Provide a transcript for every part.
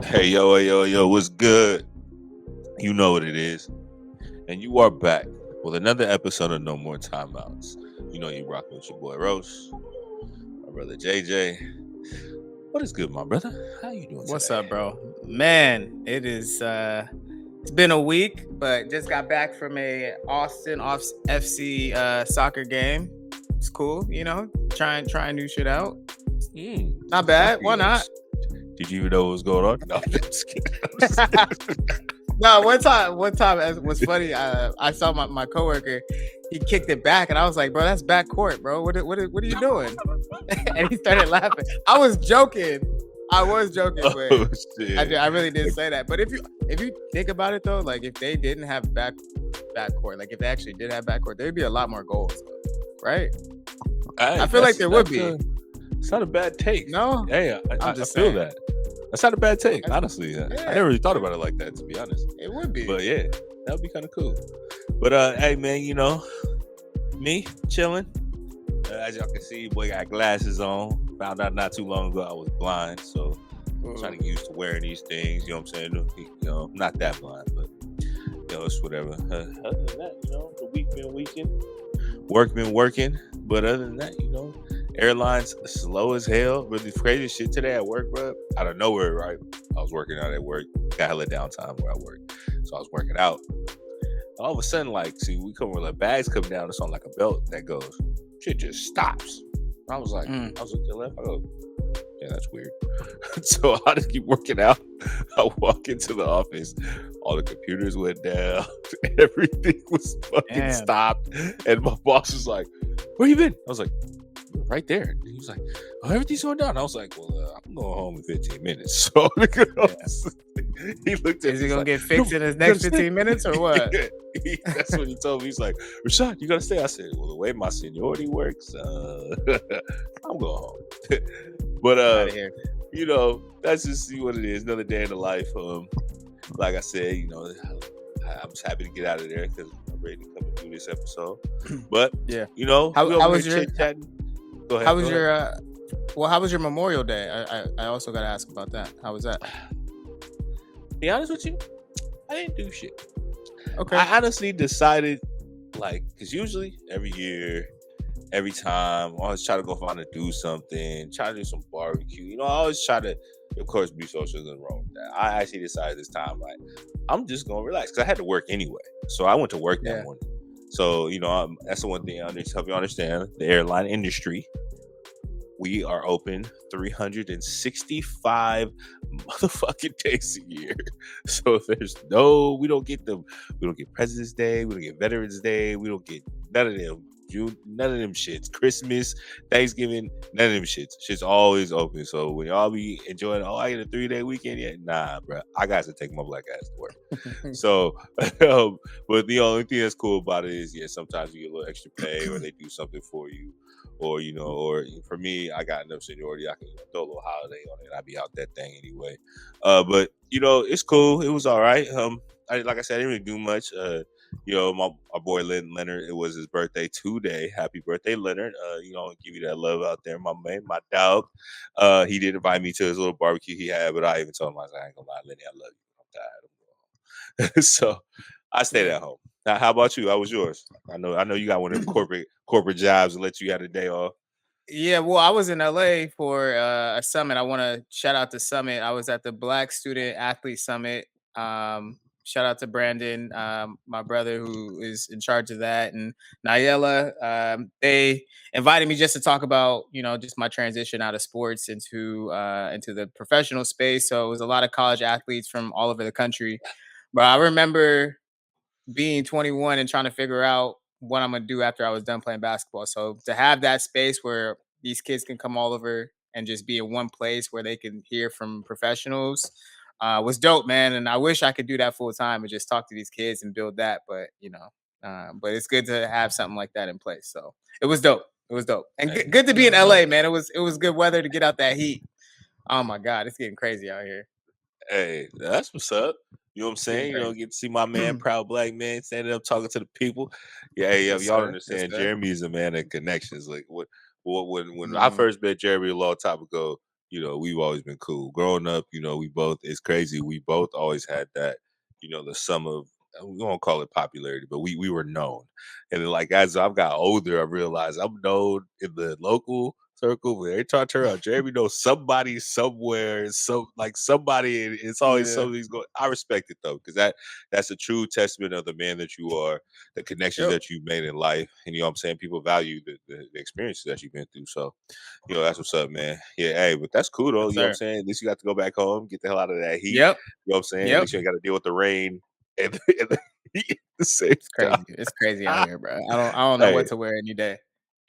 Hey, yo, what's good? You know what it is. And you are back with another episode of No More Timeouts. You know you rocking with your boy Rosh, my brother JJ. What is good, my brother? How you doing What's today? up, bro? Man, it is it's been a week, but just got back from a Austin FC soccer game. It's cool, trying new shit out. Not bad. Why not? Did you even know what was going on? No, I'm just kidding. No, one time it was funny. I saw my coworker. He kicked it back, and I was like, "Bro, that's back court, bro. What are you doing?" And he started laughing. I was joking, but I really didn't say that. But if you think about it though, like if they didn't have back court, like if they actually did have back court, there'd be a lot more goals, right? I feel like there would be. It's not a bad take. No, yeah, I feel that. That's not a bad take, honestly. I never really thought about it like that, to be honest. It would be. But yeah, that would be kind of cool. But hey, man, me chilling. As y'all can see, boy got glasses on. Found out not too long ago I was blind, so I'm trying to get used to wearing these things. You know what I'm saying? Not that blind, but it's whatever. Other than that, the week been weeking, work been working. But other than that, airlines slow as hell. But the crazy shit today at work, bro, out of nowhere, right? I was working out at work. Got hella downtime where I work. So I was working out. All of a sudden, we come with bags come down. It's on like a belt that goes. Shit just stops. I was like, I was looking to the left. I go, yeah, that's weird. So I just keep working out. I walk into the office. All the computers went down. Everything was fucking stopped. And my boss was like, where you been? I was like, right there. And he was like, oh, everything's going down. I was like, well, I'm going home in 15 minutes. So he looked at me. Is he going to get fixed in his next 15 minutes or what? That's what he told me. He's like, Rashad, you got to stay. I said, well, the way my seniority works, I'm going home. But, that's just see what it is. Another day in the life. Like I said, I'm just happy to get out of there because I'm ready to come and do this episode. But, how was your chit-chatting? Go ahead. How was your Memorial Day? I also got to ask about that. How was that? Be honest with you, I didn't do shit. Okay. I honestly decided, because usually every year, every time, I always try to go find to do something, try to do some barbecue. I always try to, of course, be social. Nothing wrong with that. I actually decided this time, I'm just going to relax because I had to work anyway. So I went to work that morning. So, that's the one thing I need to help you understand. The airline industry, we are open 365 motherfucking days a year. So we don't get President's Day, we don't get Veterans Day, we don't get none of them. None of them shits. Christmas, Thanksgiving, none of them shits. Shit's always open. So when y'all be enjoying, I get a 3-day weekend, nah, bro. I got to take my black ass to work. So, but the only thing that's cool about it is, sometimes you get a little extra pay, or they do something for you, or or for me, I got enough seniority, I can throw a little holiday on it. I'll be out that thing anyway. But it's cool. It was all right. Like I said, I didn't really do much. My boy Leonard, it was his birthday today. Happy birthday, Leonard. Give you that love out there, my man, my dog. He did invite me to his little barbecue he had, but I even told him, I ain't gonna lie, Lenny, I love you. I'm tired. So I stayed at home. Now, how about you? How was yours? I know you got one of them corporate jobs to let you have a day off. Yeah, well, I was in LA for a summit. I want to shout out the summit. I was at the Black Student Athlete Summit. Shout out to Brandon, my brother, who is in charge of that, and Nayela. They invited me just to talk about, just my transition out of sports into the professional space. So it was a lot of college athletes from all over the country. But I remember being 21 and trying to figure out what I'm gonna do after I was done playing basketball. So to have that space where these kids can come all over and just be in one place where they can hear from professionals was dope, man. And I wish I could do that full time and just talk to these kids and build that. But but it's good to have something like that in place. So it was dope. It was dope, and good to be in LA, man. It was good weather to get out that heat. Oh my God, it's getting crazy out here. Hey, that's what's up. You know what I'm saying? Get to see my man, proud black man, standing up talking to the people. Yeah, y'all understand. Jeremy is a man of connections. Like when I first met Jeremy a long time ago, we've always been cool. Growing up, it's crazy. We both always had that, the sum of, we won't call it popularity, but we were known. And then, like, as I've got older, I realized I'm known in the local circle, but every time I turn around, Jeremy knows somebody somewhere, somebody, and it's always Yeah. somebody's going. I respect it though, because that's a true testament of the man that you are, the connections Yep. that you've made in life, and you know what I'm saying. People value the experiences that you've been through. So, that's what's up, man. Yeah, hey, but that's cool though. Yes, You know what I'm sir. saying? At least you got to go back home, get the hell out of that heat. Yep. You know what I'm saying? At Yep. least you ain't got to deal with the rain and, and the heat at the same It's time. crazy. It's crazy out here, bro. I don't know what Hey, to wear any day.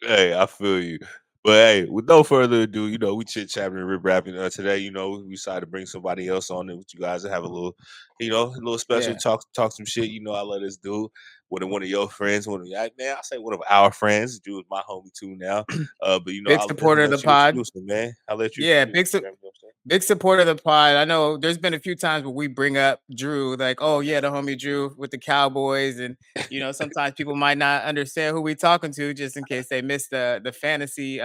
hey, I feel you. But hey, with no further ado, we chit chatting and rip rapping today. We decided to bring somebody else on it with you guys and have a little, a little special Yeah. talk some shit. I let us do one of your friends, man. I say one of our friends. Drew is my homie too now. But Big I'll let him supporter of the pod. introduce him, man. I'll let you Yeah, introduce him. You know what I'm saying? big supporter of the pod. I know there's been a few times where we bring up Drew, like, oh yeah, the homie Drew with the Cowboys, and sometimes people might not understand who we talking to, just in case they missed the fantasy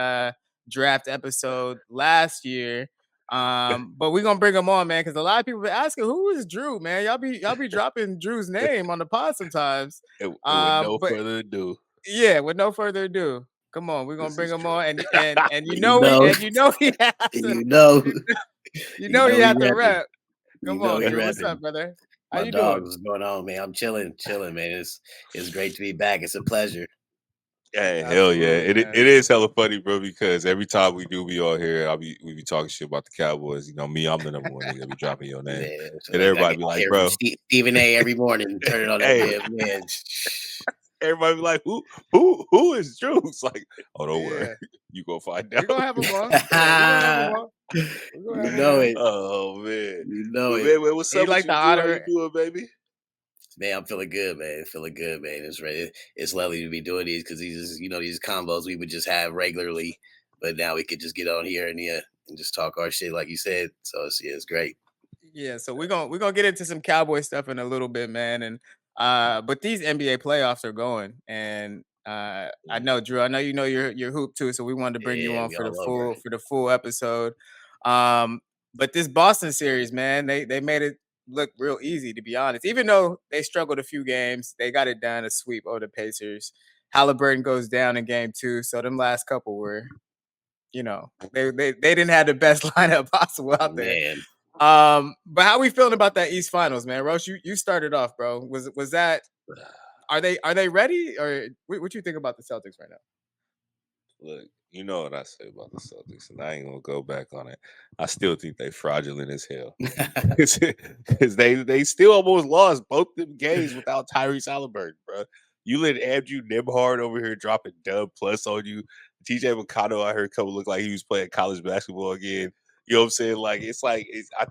draft episode last year. But we're gonna bring him on, man, because a lot of people been asking who is Drew, man. Y'all be dropping Drew's name on the pod sometimes. And with no But further ado, yeah, with no further ado, come on, we're gonna this bring is him Drew. on, and You know, he has to, you know, he he had to repping. rap. You Come know on, he Drew. What's repping. up, brother? How My you dog, doing? what's going on, man? I'm chilling, man. It's great to be back. It's a pleasure. Hey, hell yeah. Absolutely, It man. is hella funny, bro, because every time we do be on here, we be talking shit about the Cowboys. I'm the number one nigga that be dropping your name. Man, so And I everybody be I like, hear from bro, Stephen A. every morning, turning on that hey, damn man. everybody be like, who is Drew? It's like, oh, don't worry. Yeah, You gonna find we're out. gonna have him on. Yeah, we're gonna have him on. We're gonna You have him know on. it. Oh man. You know But it. man, what's He up with like you, the Drew? How you honor. doing, baby? Man, I'm feeling good, man. Feeling good, man. It's ready. It's lovely to be doing these because these combos we would just have regularly, but now we could just get on here and just talk our shit like you said. So it's great. Yeah, so we're gonna get into some Cowboy stuff in a little bit, man. And but these NBA playoffs are going, and I know Drew, I know you know your hoop too, so we wanted to bring you Yeah, on we all over it. for the full episode. But this Boston series, man, they made it look real easy, to be honest. Even though they struggled a few games, they got it done, a sweep over the Pacers. Halliburton goes down in game 2, so them last couple were, they didn't have the best lineup possible out there. Man. But how we feeling about that East Finals, man? Roche, you started off, bro. Was that, are they ready, or what you think about the Celtics right now? Look, you know what I say about the Celtics, and I ain't gonna go back on it. I still think they fraudulent as hell. Because they still almost lost both them games without Tyrese Halliburton, bro. You let Andrew Nembhard over here dropping dub plus on you. TJ McConnell, I heard couple look like he was playing college basketball again. You know what I'm saying?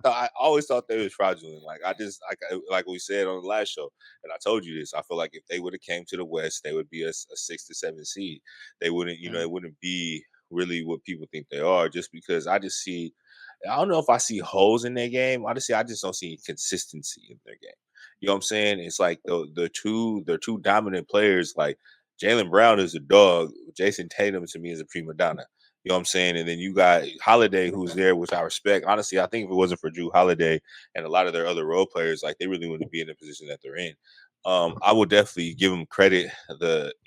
I always thought they was fraudulent. Like we said on the last show, and I told you this. I feel like if they would have came to the West, they would be a 6 to 7 seed. They wouldn't, it wouldn't be really what people think they are. Just because I don't know if I see holes in their game. Honestly, I just don't see consistency in their game. You know what I'm saying? It's like the two dominant players, like Jaylen Brown is a dog. Jason Tatum to me is a prima donna. You know what I'm saying? And then you got Holiday who's there, which I respect. Honestly, I think if it wasn't for Drew Holiday and a lot of their other role players, like they really wouldn't be in the position that they're in. I will definitely give them credit.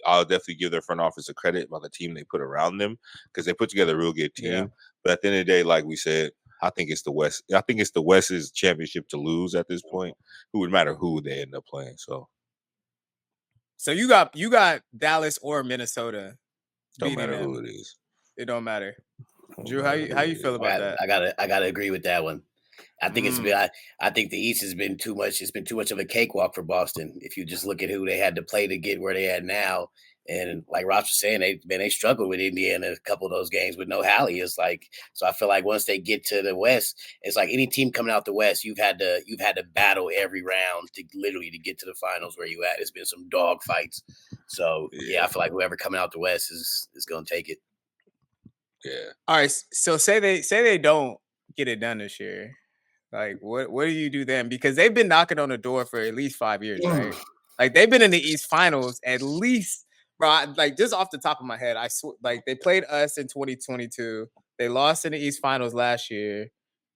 I'll definitely give their front office a credit by the team they put around them because they put together a real good Yeah. team. But at the end of the day, like we said, I think it's the West. I think it's the West's championship to lose at this point. Who would matter who they end up playing? So you got Dallas or Minnesota Don't beating matter them. who it is. It don't matter. Don't Drew, how matter you who how it you feel is. about that? I gotta agree with that one. I think it's Mm, been I think the East has been too much. It's been too much of a cakewalk for Boston. If you just look at who they had to play to get where they at now, and like Ross was saying, they struggled with Indiana a couple of those games with no Hallie. It's like so. I feel like once they get to the West, it's like any team coming out the West, you've had to battle every round to literally to get to the finals where you at. It's been some dog fights. So yeah, I feel like whoever coming out the West is gonna take it. Yeah. all right. So say they don't get it done this year. Like, what do you do then? Because they've been knocking on the door for at least 5 years, right? Like they've been in the East Finals at least, bro. Like just off the top of my head, I swear, like they played us in 2022. They lost in the East Finals last year,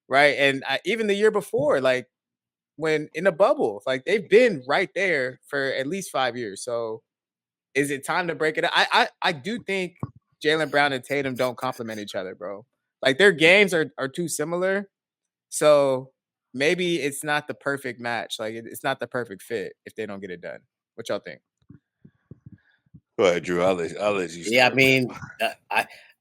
right? And even the year before, like when in the bubble, like they've been right there for at least 5 years. So is it time to break it up? I do think Jaylen Brown and Tatum don't complement each other, bro. Like their games are too similar. So maybe it's not the perfect match. Like it's not the perfect fit if they don't get it done. What y'all think? Go ahead, Drew. I'll let you Yeah, I start. mean,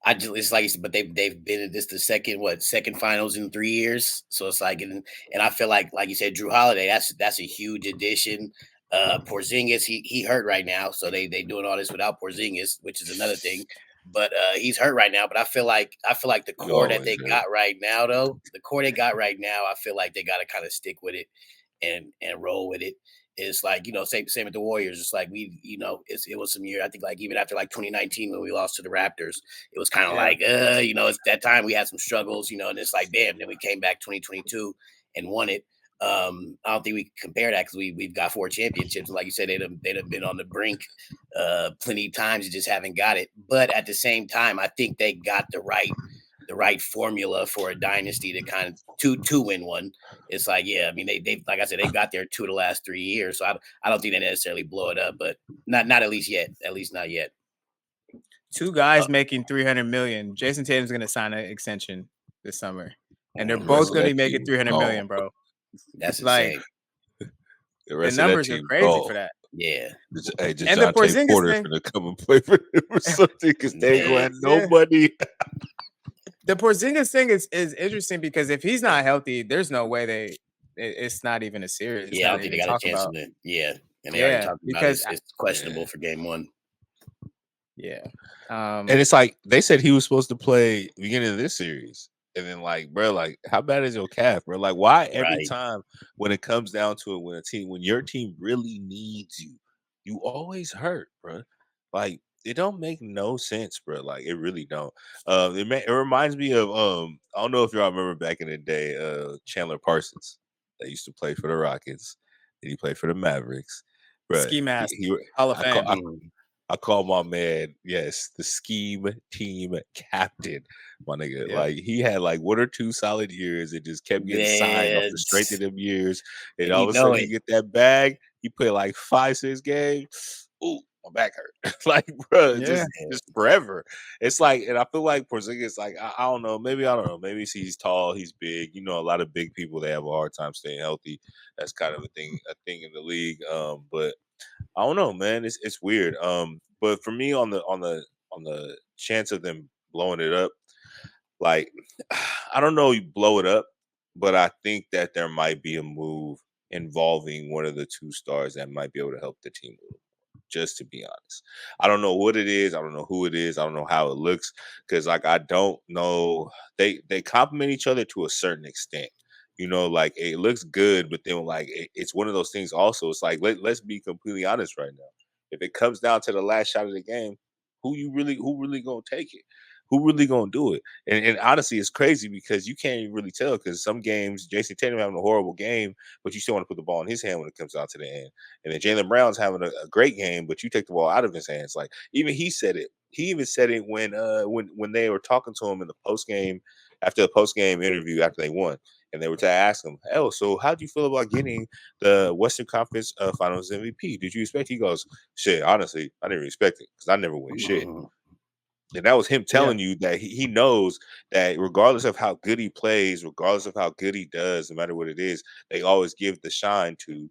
I just it's like you said, but they've been in this the second finals in 3 years. So it's like, and I feel like you said, Drew Holiday, that's a huge addition. Porzingis, he hurt right now, so they doing all this without Porzingis, which is another thing. But he's hurt right now. But I feel like the You core that always they do. got right now, though, the core they got right now, I feel like they got to kind of stick with it and roll with it. It's like, same with the Warriors. It's like it was some year. I think like even after like 2019 when we lost to the Raptors, it was kind of like, it's that time we had some struggles, and it's like, damn, then we came back 2022 and won it. I don't think we can compare that because we've got 4 championships. And like you said, they'd have been on the brink plenty of times. You just haven't got it. But at the same time, I think they got the right formula for a dynasty to kind of to win one. It's like, yeah, I mean, they like I said, they've got there 2 of the last 3 years. So I don't think they necessarily blow it up, but not at least yet. At least not yet. 2 guys making 300 million. Jason Tatum's gonna sign an extension this summer, and they're The rest both of gonna that be making team 300 gone. million, bro. That's Like insane. The the rest of that numbers are team crazy gone. for that. Yeah. Hey, And the DeJounte Porzingis Porter thing, finna come and play for them or something because they ain't gonna have no yeah. money. The Porzingis thing is interesting because if he's not healthy, there's no way it's not even a series. It's Yeah, I not don't think they even got a talk chance about. in it. Yeah. And they already Yeah, talked about because it's questionable for game 1. yeah, And it's like they said he was supposed to play beginning of this series. And then like, bro, like how bad is your calf, bro? Like why every Right. time when it comes down to it, when your team really needs you, you always hurt, bro. Like it don't make no sense, bro. Like it really don't. It reminds me of I don't know if y'all remember back in the day, Chandler Parsons that used to play for the Rockets. And he played for the Mavericks. Bro, ski mask, he Hall of I call Fame. I call my man, yes, the scheme team captain, my nigga. Yeah. Like he had like 1 or 2 solid years and just kept getting signed off the strength of Yes. them years. And And all you of a know sudden he it. get that bag, he play like 5-6 games. Ooh, my back hurt. Like, bro, Yeah. just forever. It's like, and I feel like Porzingis, like, I don't know, maybe I don't know. Maybe he's tall, he's big. You know, a lot of big people they have a hard time staying healthy. That's kind of a thing in the league. But I don't know, man. It's weird. But for me, on the chance of them blowing it up, like I don't know, you blow it up, but I think that there might be a move involving one of the 2 stars that might be able to help the team a little more. Just to be honest, I don't know what it is. I don't know who it is. I don't know how it looks because, like, I don't know. They complement each other to a certain extent. You know, like it looks good, but then like it's one of those things. Also, it's like let's be completely honest right now. If it comes down to the last shot of the game, who really gonna take it? Who really gonna do it? And honestly, it's crazy because you can't even really tell because some games, Jason Tatum having a horrible game, but you still want to put the ball in his hand when it comes out to the end. And then Jaylen Brown's having a great game, but you take the ball out of his hands. Like even he said it. He even said it when they were talking to him in the post game after the post game interview after they won. And they were to ask him, "Oh, so how do you feel about getting the Western Conference Finals MVP? Did you expect?" He goes, "Shit, honestly, I didn't expect it because I never win shit." Mhm. And that was him Yeah. telling you that he knows that regardless of how good he plays, regardless of how good he does, no matter what it is, they always give the shine to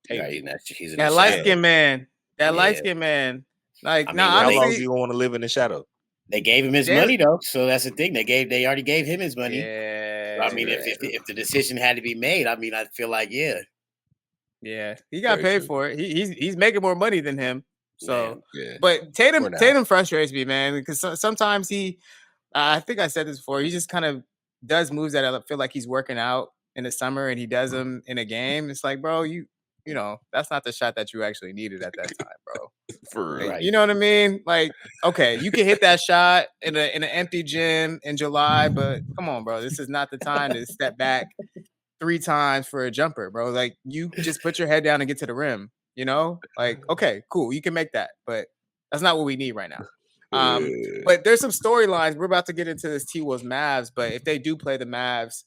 Tatum. Right. And he's in the That light shadow. skinned man. That light Yeah. skinned man. Like I now, mean, But how long do honestly, you want to live in the shadow? they gave him his Jalen. money though, so that's the thing. They already gave him his money. So, I Yeah, mean, Very if true. if the decision had to be made, I mean, I feel like yeah, he got Very paid true. for it. He's making more money than him. So, man. Yeah. but For now. Tatum frustrates me, man, because sometimes he, I think I said this before. He just kind of does moves that I feel like he's working out in the summer, and he does them in a game. It's like, bro, you know, that's not the shot that you actually needed at that time, bro. For real. Like, Right. you know what I mean? Like, okay, you can hit that shot in an empty gym in July, but come on, bro, this is not the time to step back 3 times for a jumper, bro. Like, you just put your head down and get to the rim. You know, like, okay, cool, you can make that, but that's not what we need right now. But there's some storylines. We're about to get into this T-Wolves Mavs, but if they do play the Mavs,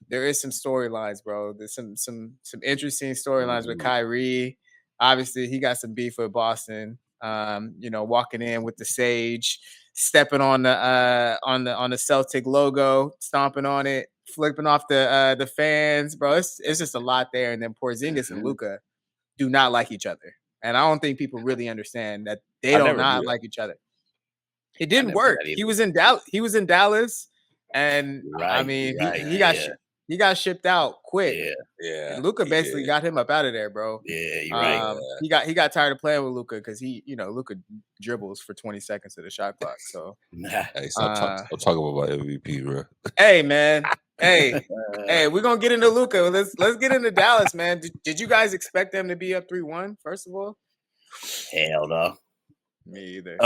there is some storylines, bro. There's some interesting storylines with Kyrie. Obviously, he got some beef with Boston. Walking in with the sage, stepping on the Celtic logo, stomping on it, flipping off the fans, bro. It's just a lot there. And then Porzingis and Luka do not like each other, and I don't think people really understand that they don't not like each other. It didn't work. He was in Dallas, and I mean, he got shipped out quick. Yeah. And Luka basically got him up out of there, bro. Yeah, you're right. He got tired of playing with Luka because Luka dribbles for 20 seconds of the shot clock. So hey, stop talking about my MVP, bro. Hey, man. Hey, we're gonna get into Luka. Let's get into Dallas, man. Did you guys expect them to be up 3-1, first of all? Hell no. Me either.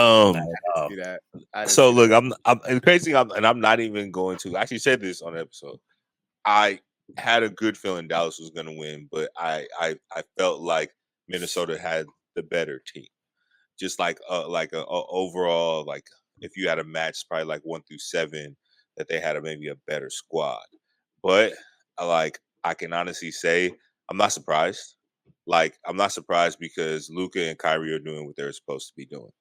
So look, I'm crazy. I'm not even going to. I actually said this on the episode. I had a good feeling Dallas was going to win, but I felt like Minnesota had the better team. Just like a overall, like if you had a match, probably like 1 through 7, that they had maybe a better squad. But I can honestly say I'm not surprised. Like, I'm not surprised because Luka and Kyrie are doing what they're supposed to be doing.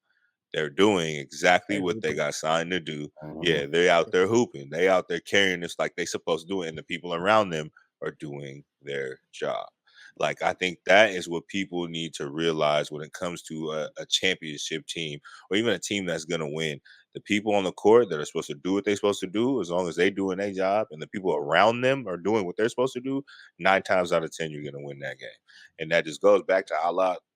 They're doing exactly what they got signed to do. Yeah, they're out there hooping. They out there carrying this like they supposed to do it, and the people around them are doing their job. Like, I think that is what people need to realize when it comes to a championship team or even a team that's going to win. The people on the court that are supposed to do what they're supposed to do, as long as they're doing their job and the people around them are doing what they're supposed to do, 9 times out of 10, you're going to win that game. And that just goes back to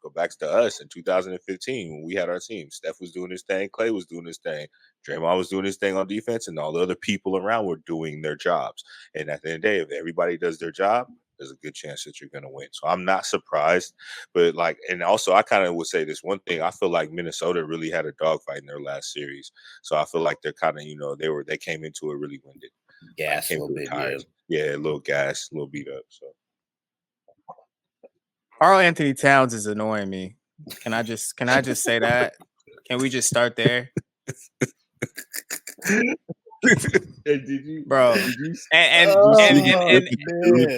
go back to us in 2015 when we had our team. Steph was doing his thing. Clay was doing his thing. Draymond was doing his thing on defense, and all the other people around were doing their jobs. And at the end of the day, if everybody does their job, there's a good chance that you're going to win. So I'm not surprised. But and also I kind of would say this one thing. I feel like Minnesota really had a dogfight in their last series. So I feel like they're kind of, they came into it really winded. Gas a little bit, yeah, a little gas, a little beat up. So Karl Anthony Towns is annoying me. Can I just say that? Can we just start there? Did you, bro? And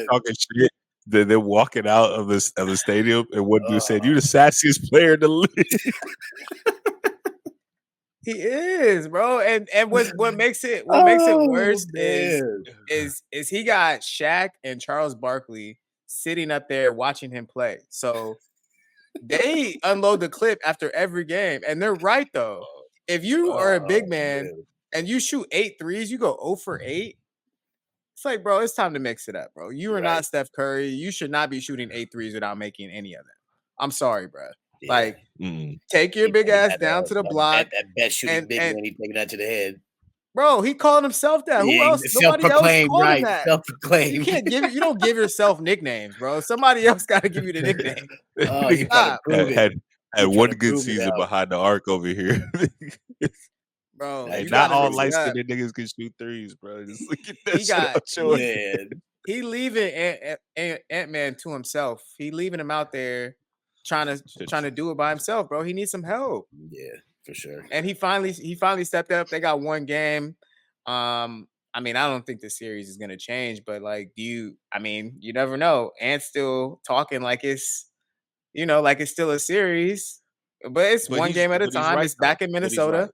talking shit. They're walking out of the stadium, and one dude said, "You the sassiest player in the league." He is, bro. And what makes it worse is he got Shaq and Charles Barkley sitting up there watching him play. So they unload the clip after every game, and they're right though. If you are a big man and you shoot 8 threes, you go 0 for 8. It's like, bro, it's time to mix it up, bro. You are not Steph Curry. You should not be shooting 8 threes without making any of them. I'm sorry, bro. Yeah. Like, take your big ass down to the block. That best shooting big man, he taking that to the head. Bro, he called himself that. Who else? Nobody else called him that. Self-proclaimed. You don't give yourself nicknames, bro. Somebody else got to give you the nickname. Had one good season behind the arc over here. Bro, not all light-skinned niggas can shoot threes, bro. Just look at that shit. He leaving Ant-Man to himself. He leaving him out there trying to do it by himself, bro. He needs some help. Yeah, for sure. And he finally stepped up. They got one game. I mean, I don't think the series is gonna change, but you never know. Ant's still talking like it's still a series, but it's one game at a time. It's back in Minnesota.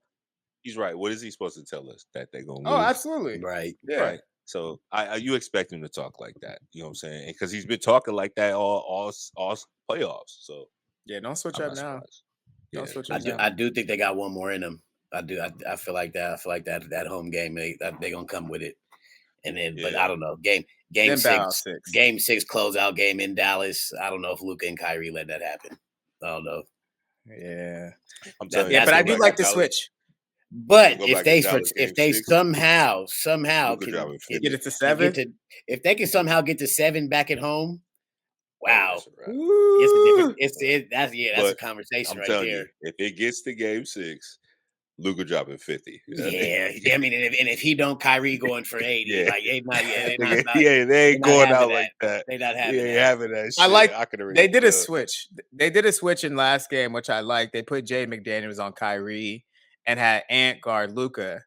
He's right. What is he supposed to tell us? That they're gonna lose? Oh, absolutely. Right. Yeah. Right. So you expect him to talk like that. You know what I'm saying? Because he's been talking like that all playoffs. So yeah, don't switch up now. Don't switch up. I do think they got one more in them. I do. I feel like that. I feel like that home game they gonna come with it. And then, but I don't know. Game 6, Game 6 closeout game in Dallas. I don't know if Luka and Kyrie let that happen. I don't know. Yeah. But I do like the switch. But if they somehow can get it to 7, if they can somehow get to 7 back at home, wow, it's a different. That's a conversation right there. If it gets to Game 6, Luka dropping 50. I mean, and if he don't, Kyrie going for 80. Yeah. Like they ain't going out like that. They not having that. Shit. They did a switch. They did a switch in last game, which I like. They put Jay McDaniels on Kyrie. and had Ant guard Luka.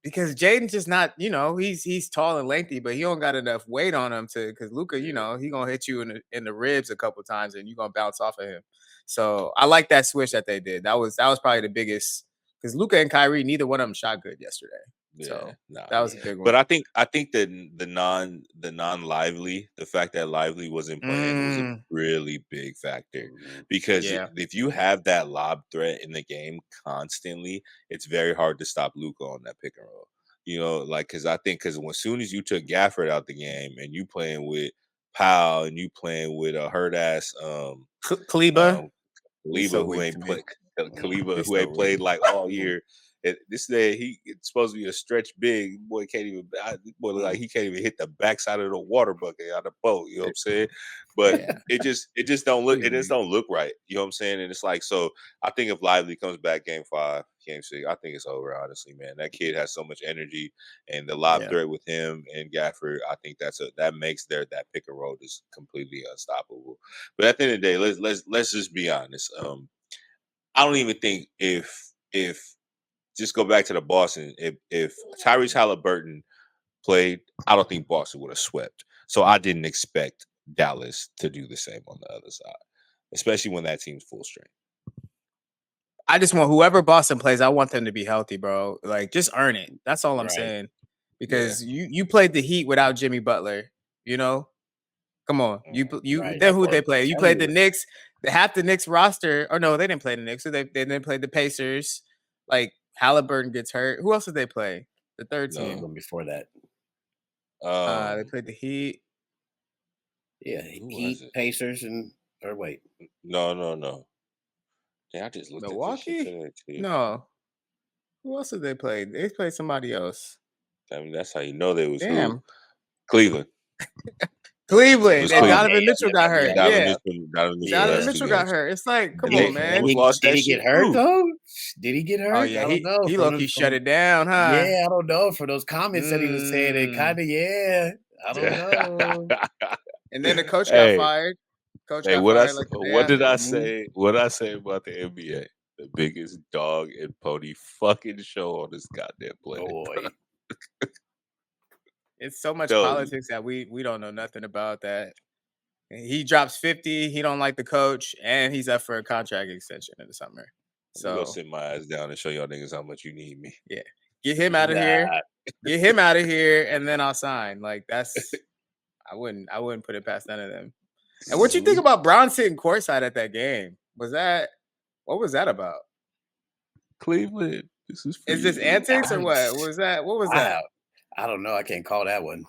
Because Jaden's just not, he's tall and lengthy, but he don't got enough weight on him because Luka, he gonna hit you in the ribs a couple times and you're gonna bounce off of him. So I like that switch that they did. That was probably the biggest because Luka and Kyrie, neither one of them shot good yesterday. So that was a big one. But I think that the non Lively, the fact that Lively wasn't playing was a really big factor because if you have that lob threat in the game constantly, it's very hard to stop Luka on that pick and roll. Because as soon as you took Gafford out the game and you playing with Powell and you playing with a hurt ass Kleba, who ain't played Kaliba, who ain't played like all year. This day it's supposed to be a stretch big. Boy can't even. Boy look like he can't even hit the backside of the water bucket out of the boat. You know what I'm saying? But it just don't look. It just don't look right. You know what I'm saying? And it's like so. I think if Lively comes back game 5, game 6, I think it's over. Honestly, man, that kid has so much energy, and the lob threat with him and Gafford, I think that makes that pick and roll just completely unstoppable. But at the end of the day, let's just be honest. I don't even think if just go back to the Boston. If Tyrese Halliburton played, I don't think Boston would have swept. So I didn't expect Dallas to do the same on the other side, especially when that team's full strength. I just want whoever Boston plays, I want them to be healthy, bro. Like, just earn it. That's all I'm saying. Because you played the Heat without Jimmy Butler. Come on. Then who they play? You played the Knicks. Half the Knicks roster, or no, they didn't play the Knicks. So they didn't play the Pacers. Like Halliburton gets hurt. Who else did they play? The third team before that. They played the Heat. Yeah, Heat, Pacers, or wait. No. Yeah, I just looked Milwaukee? at this shit today, No. Who else did they play? They played somebody else. I mean, that's how you know they was who? Cleveland. And Donovan Mitchell got hurt. Donovan Mitchell got hurt. It's like, come on, man. Did he get hurt though? Did he get hurt? Oh yeah, I don't know. He low-key shut it down, huh? Yeah, I don't know. For those comments that he was saying, it kind of I don't know. And then the coach got fired. What did I say? What did I say about the NBA? The biggest dog and pony fucking show on this goddamn planet. Boy. It's so much politics that we don't know nothing about that. He drops 50. He don't like the coach, and he's up for a contract extension in the summer. So I'm gonna sit my ass down and show y'all niggas how much you need me. Yeah, get him out of here. Get him out of here, and then I'll sign. Like that's, I wouldn't put it past none of them. And what you think about Brown sitting courtside at that game? What was that about? Cleveland. Is this antics or what? What was that? I don't know. I can't call that one.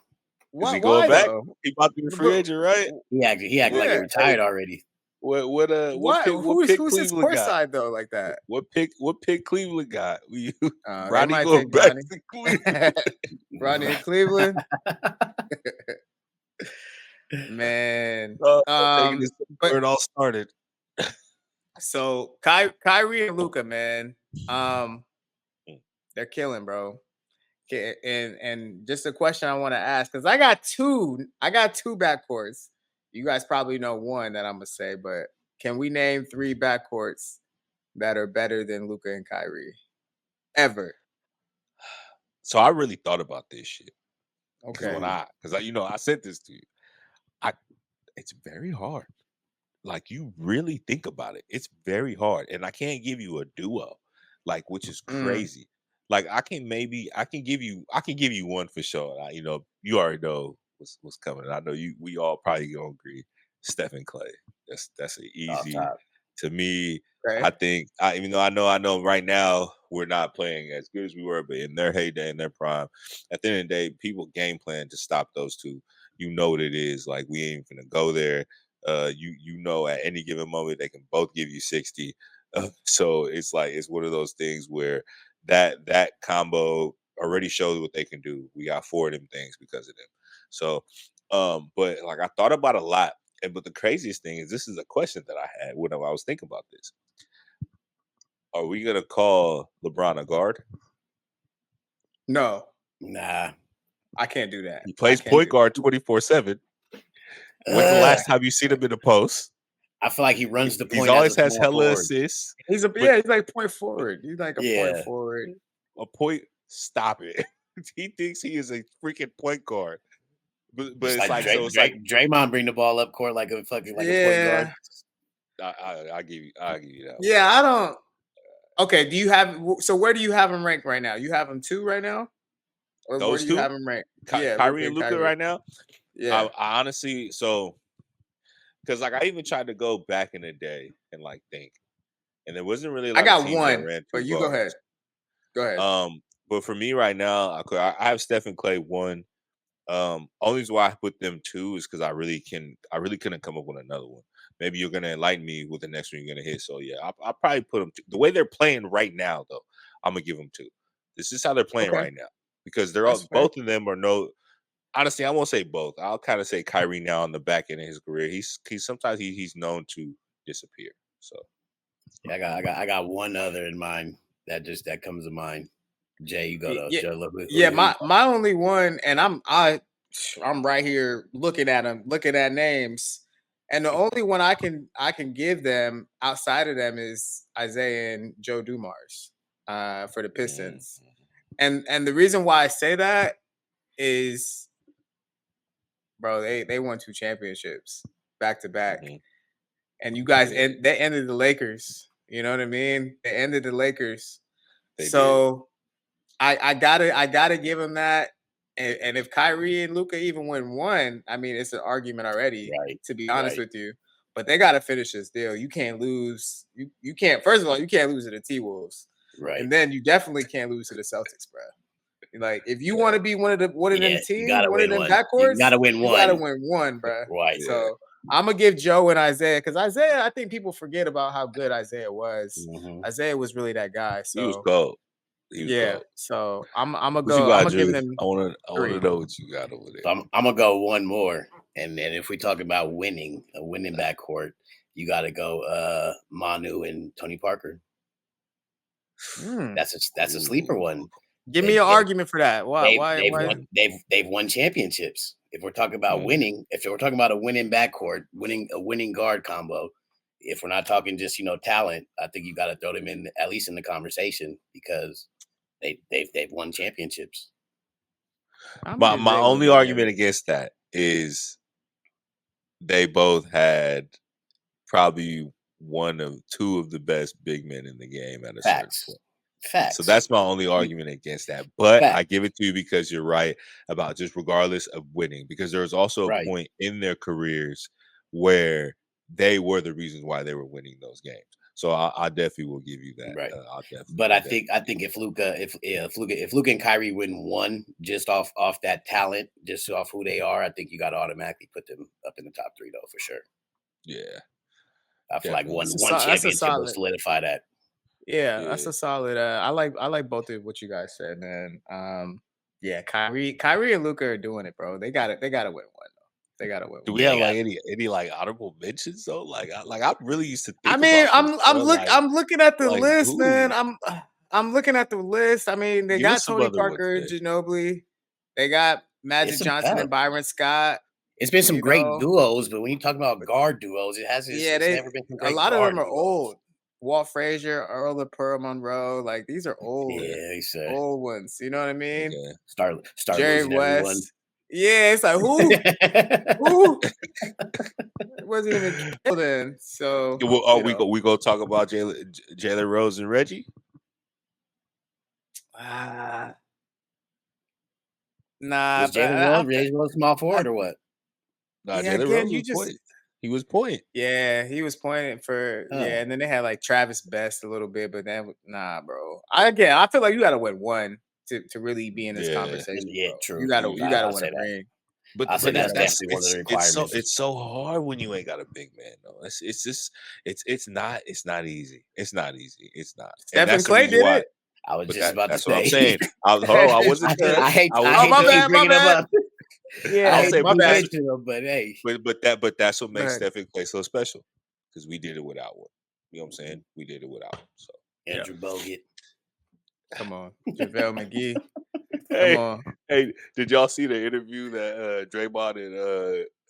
Is he going back? He about to be a free agent, right? He acted like he retired already. What pick who's his courtside though like that? What pick Cleveland got? Ronnie going back to Cleveland. Ronnie in Cleveland. Man. Where it all started. So Kyrie and Luka, man. They're killing, bro. And just a question I want to ask, because I got two backcourts. You guys probably know one that I'm gonna say, but can we name 3 backcourts that are better than Luka and Kyrie ever? So I really thought about this shit. Okay. Because I said this to you. It's very hard. Like, you really think about it. It's very hard. And I can't give you a duo, like, which is crazy. Like, I can give you one for sure. You already know what's coming. I know we all probably gonna agree. Steph and Clay. That's an easy to me. Right. I think even though I know right now we're not playing as good as we were, but in their heyday, in their prime, at the end of the day, people game plan to stop those two. You know what it is. Like, we ain't gonna go there. At any given moment they can both give you 60. So it's like it's one of those things where that combo already shows what they can do. We got 4 of them things because of them. So, but like I thought about a lot. But the craziest thing is this is a question that I had when I was thinking about this. Are we gonna call LeBron a guard? No. Nah. I can't do that. He plays point guard 24/7. When's the last time you seen him in the post? I feel like he runs the He's point. always as a has small hella forward. assists. He's like point forward. He's like a point Yeah. forward. A point. Stop it. He thinks he is a freaking point guard. But it's like so. It's like Draymond bring the ball up court like a fucking a point guard. I give you that. Yeah, I don't. Okay, do you have? So where do you have him ranked right now? You have him 2 right now, or where Those do you two? have him ranked? Kyrie and Luka right now. Yeah, I honestly because like I even tried to go back in the day and like think, and there wasn't really a lot I got of teams one. that ran But two you guards. Go ahead. But for me right now, I have Steph and Clay 1. Only reason why I put them 2 is because I really couldn't come up with another one. Maybe you're gonna enlighten me with the next one you're gonna hit. So yeah, I'll probably put them the way they're playing right now. Though I'm gonna give them 2. This is how they're playing right now because they're all both of them are no. Honestly, I won't say both. I'll kind of say Kyrie now on the back end of his career. He's sometimes he's known to disappear. So yeah, I got one other in mind that comes to mind. Jay, you go to yeah. My only one, and I'm right here looking at them, looking at names, and the only one I can give them outside of them is Isaiah and Joe Dumars for the Pistons, and the reason why I say that is, bro, they won 2 championships back to back, and you guys they ended the Lakers. You know what I mean? They ended the Lakers. So I gotta give him that. And if Kyrie and Luka even win 1, I mean, it's an argument already, to be honest with you. But they got to finish this deal. You can't lose. You can't. First of all, you can't lose to the T-Wolves. Right. And then you definitely can't lose to the Celtics, bro. Like, if you want to be one of them teams, one of them backcourts, you gotta win one. You gotta win 1, bro. Right. So I'm gonna give Joe and Isaiah, because Isaiah, I think people forget about how good Isaiah was. Isaiah was really that guy. So he was cold. Cold. So I'm gonna go. I'm gonna give them. I want to know what you got over there. So I'm gonna go one more, and then if we talk about a winning backcourt, you got to go Manu and Tony Parker. That's a sleeper one. Give me an argument for that. Why? They've won championships. If we're talking about winning, if we're talking about a winning backcourt, a winning guard combo, if we're not talking just talent, I think you got to throw them in at least in the conversation because they've won championships. My only argument against that is they both had probably 1 of 2 of the best big men in the game at a certain point. Facts. So that's my only argument against that. But I give it to you because you're right about just regardless of winning, because there's also a point in their careers where they were the reasons why they were winning those games. So I definitely will give you that. Right. I think if Luka and Kyrie win 1 just off that talent, just off who they are, I think you got to automatically put them up in the top 3 though, for sure. Yeah. I feel like one championship will solidify that. Yeah, that's a solid. I like both of what you guys said, man. Kyrie and Luka are doing it, bro. They got to win 1 though. They got to win. Do we have like any like honorable mentions though? Like I really used to think. I mean, I'm looking at the list, man. I'm looking at the list. I mean, they got Tony Parker, Ginobili. They got Magic Johnson and Byron Scott. It's been some great duos, but when you talk about guard duos, it's never been some great. A lot of them are old. Walt Frazier, Earl of Pearl Monroe, like these are old, old ones. You know what I mean? Yeah. Start Jerry West. Yeah, it's like who? It wasn't even then. So we go talk about Jalen Rose and Reggie? Nah. Was Jalen Rose small forward or what? Nah, Jalen Rose was point. He was point. Yeah, he was pointing for and then they had like Travis Best a little bit, but then bro. I feel like you got to win 1 to really be in this conversation. Yeah, bro. true. You got to win a ring. But that's definitely one of the requirements. It's so hard when you ain't got a big man though. It's just it's not easy. It's not easy. It's not. Stephen Clay did it. I was just about to say. That's what I'm saying. I wasn't there. I hate to bring it up. Yeah, I hate but hey. But that's what makes Stephen Clay so special, because we did it without one. You know what I'm saying? We did it without him. So Andrew Bogut. Come on, JaVale McGee. Hey, Come on. Hey, did y'all see the interview that Draymond and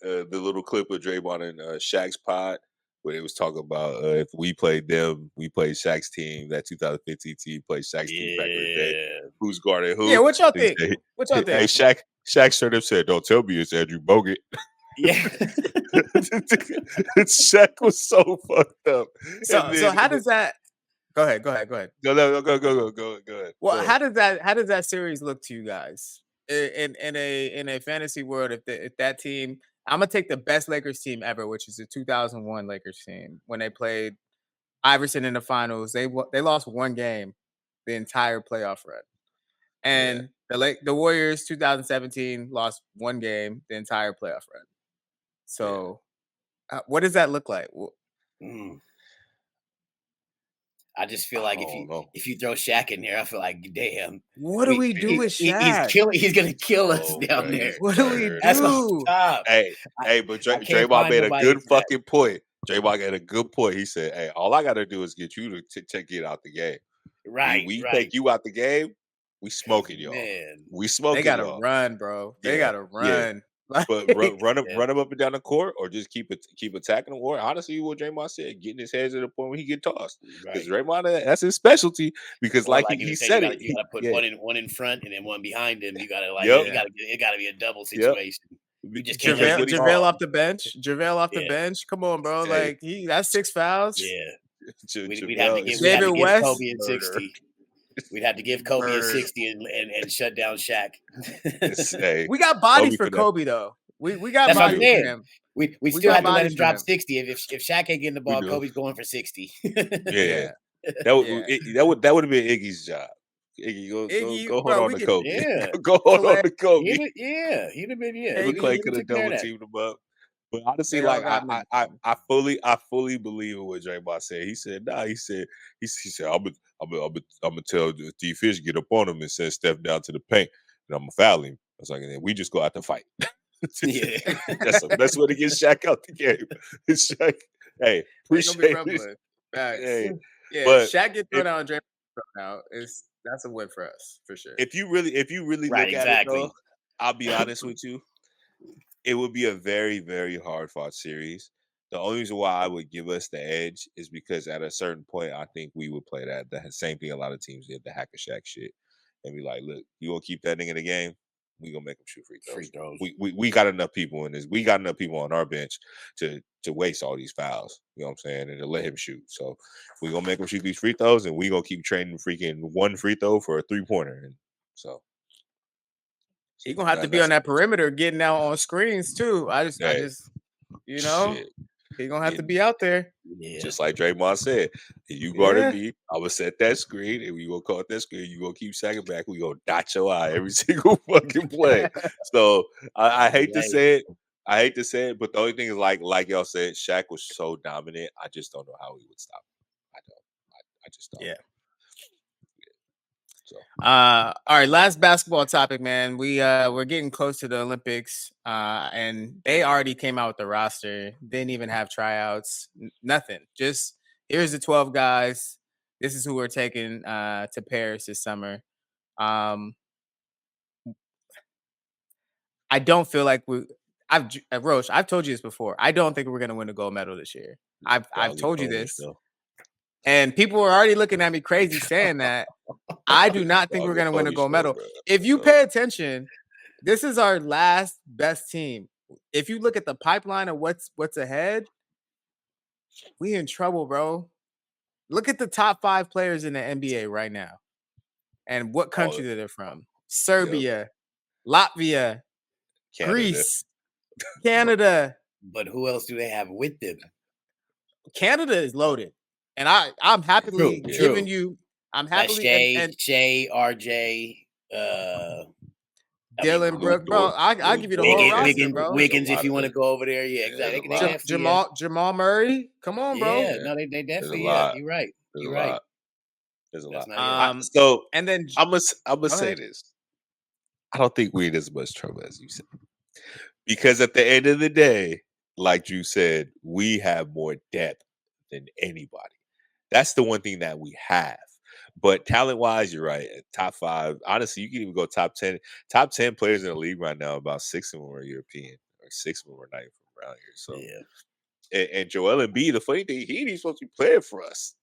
the little clip of Draymond and Shaq's pod where it was talking about if we played them, we played Shaq's team, that 2015 team played Shaq's team back in the day. Who's guarding who? Yeah, what y'all And he think? said, What y'all hey, think? Shaq straight up said, "Don't tell me it's Andrew Bogut." Yeah. Shaq was so fucked up. So how does that? Go ahead. Go ahead. Well, how does that series look to you guys in a fantasy world? If that team, I'm gonna take the best Lakers team ever, which is the 2001 Lakers team when they played Iverson in the finals. They lost one game the entire playoff run, and the Warriors 2017 lost one game the entire playoff run. So, what does that look like? I just feel like if you throw Shaq in there, I feel like, damn. What do we do with Shaq? He's gonna kill us down there. What do we do? That's tough. Hey, but Draymond made a good fucking point. Draymond got a good point. He said, "Hey, all I got to do is get you to get out the game. Right, we take you out the game. We smoking y'all. Man. We smoking. They gotta y'all. run, bro. They gotta run. But run him up and down the court, or just keep attacking him. Or honestly, what Draymond said, getting his heads to the point where he get tossed. Because Draymond, that's his specialty. Because he said you gotta put one in front and then one behind him. You gotta it gotta be a double situation. You just can't JaVale off the bench. JaVale off the bench. Come on, bro. Like that's 6 fouls. Yeah. We'd have to give Kobe a 60. We'd have to give Kobe a 60 and shut down Shaq. We got bodies for Kobe though. We got bodies for him. We still have to let him drop 60. If Shaq ain't getting the ball, Kobe's going for 60. That would have been Iggy's job. Iggy, go hold on to Kobe. Yeah. Go hold on to Kobe. He'd have been Clay could have double teamed him up. But honestly, I fully believe in what Draymond said. He said, "Nah." He said, "I'm gonna tell D Fish get up on him and send Steph down to the paint, and I'm gonna foul him." I was like, and then we just go out to fight. That's the best way to get Shaq out the game. Shaq, hey, appreciate it. Hey, but Shaq get thrown out and Draymond thrown out. That's a win for us for sure. If you really look at it, though, I'll be honest with you. It would be a very, very hard fought series. The only reason why I would give us the edge is because at a certain point, I think we would play the same thing a lot of teams did, the hack a Shaq shit, and be like, "Look, you gonna keep that nigga in the game? We gonna make him shoot free throws. We got enough people in this. We got enough people on our bench to waste all these fouls. You know what I'm saying? And to let him shoot. So we gonna make him shoot these free throws, and we gonna keep training freaking one free throw for a 3-pointer. And so." He gonna have to be on that perimeter, getting out on screens too. I just, he gonna have to be out there. Yeah. Just like Draymond said, if you guarded me, I would set that screen, and we gonna call that screen. You gonna keep sagging back. We gonna dot your eye every single fucking play. So I hate to say it, but the only thing is like y'all said, Shaq was so dominant. I just don't know how he would stop him. I just don't. Yeah. All right, last basketball topic, man. We're getting close to the Olympics, and they already came out with the roster. Didn't even have tryouts, nothing. Just here's the 12 guys. This is who we're taking to Paris this summer. I don't feel like Roche, I've told you this before. I don't think we're gonna win a gold medal this year. I've told you this. And people are already looking at me crazy saying that. I do not think we're going to win a gold medal. If you pay attention, this is our last best team. If you look at the pipeline of what's ahead, we in trouble, bro. Look at the top 5 players in the NBA right now. And what country they're from. Serbia, Latvia, Greece, Canada. But who else do they have with them? Canada is loaded. And I'm happily giving you. I'm happily Shea, RJ, Dylan Brooks, bro. I'll give you the whole roster, bro. Wiggins, if you want to go over there, exactly. Jamal Murray, come on, bro. Yeah, no, they definitely. Yeah, you're right. You're right. There's a lot. So, and then I'm gonna say this. I don't think we're in as much trouble as you said, because at the end of the day, like you said, we have more depth than anybody. That's the one thing that we have. But talent-wise, you're right. Top 5. Honestly, you can even go top 10. Top 10 players in the league right now, about 6 of them are European, or 6 of them are not even from around here. So And Joel Embiid, the funny thing, he ain't supposed to be playing for us.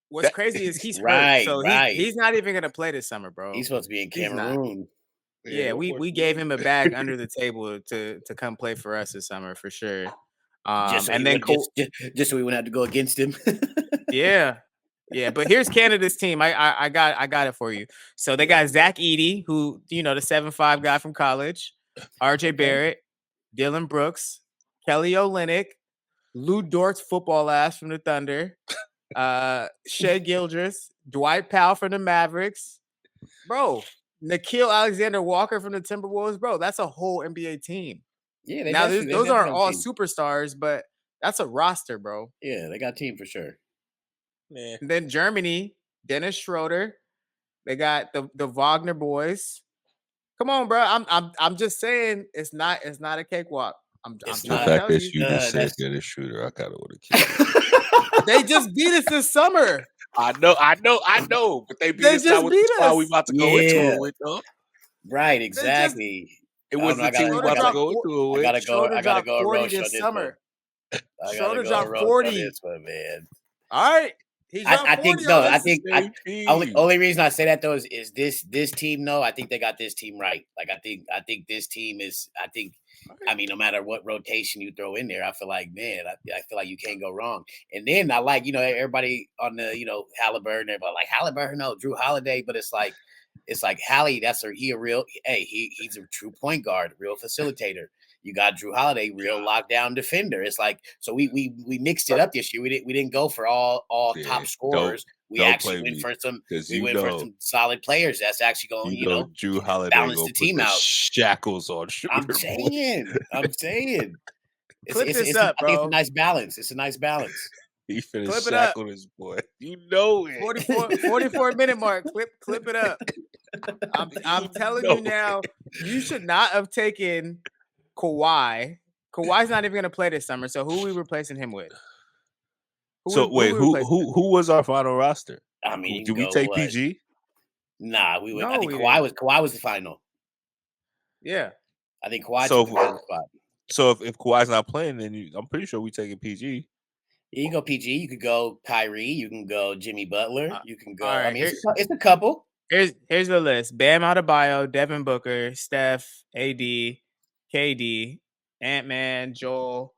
What's crazy is he's hurt, so he's not even gonna play this summer, bro. He's supposed to be in Cameroon. Yeah, we gave him a bag under the table to come play for us this summer for sure. Just so and we then just so we wouldn't have to go against him. yeah. But here's Canada's team. I got it for you. So they got Zach Edey, who the 7'5" guy from college, RJ Barrett, Dylan Brooks, Kelly Olynyk, Lou Dort's football ass from the Thunder, Shea Gildress, Dwight Powell from the Mavericks, bro. Nickeil Alexander-Walker from the Timberwolves, bro. That's a whole NBA team. Yeah, now those aren't all superstars, but that's a roster, bro. Yeah, they got a team for sure. Yeah. And then Germany, Dennis Schroeder. They got the Wagner boys. Come on, bro. I'm just saying it's not a cakewalk. I'm the fact that you just said Dennis Schroeder, I kind of want to kill you. They just beat us this summer. I know, but they beat us now with the squad we about to go into it with, though. Right, exactly. It was the team we about to go into it with. I gotta go 40 this summer. Schroeder dropped 40 this one, man. All right. I think only reason I say that though is this team though. I think they got this team right. Like I think this team is. I mean, no matter what rotation you throw in there, I feel like, man, I feel like you can't go wrong. And then I like, everybody on the, Halliburton, everybody like Halliburton, no, Drew Holiday, but it's like Hallie, he's a true point guard, real facilitator. You got Drew Holiday, real lockdown defender. It's like, so we mixed it up this year. We didn't go for all top scorers. We actually went for some solid players that's actually going, Drew Holiday balance the team out. Shackles on Schroeder. I'm saying. Clip this up, bro. I think it's a nice balance. It's a nice balance. He finished shackling his boy. You know it. 44-minute mark. Clip it up. I'm telling you now, you should not have taken Kawhi. Kawhi's not even going to play this summer. So who are we replacing him with? Who was our final roster? I mean, did we take PG? Nah, we went. I think Kawhi was the final. Yeah, I think Kawhi took the final spot. So if Kawhi's not playing, then I'm pretty sure we taking PG. Yeah, you can go PG. You could go Kyrie. You can go Jimmy Butler. You can go. Right, I mean, it's a couple. Here's the list: Bam Adebayo, Devin Booker, Steph, AD, KD, Ant-Man, Joel,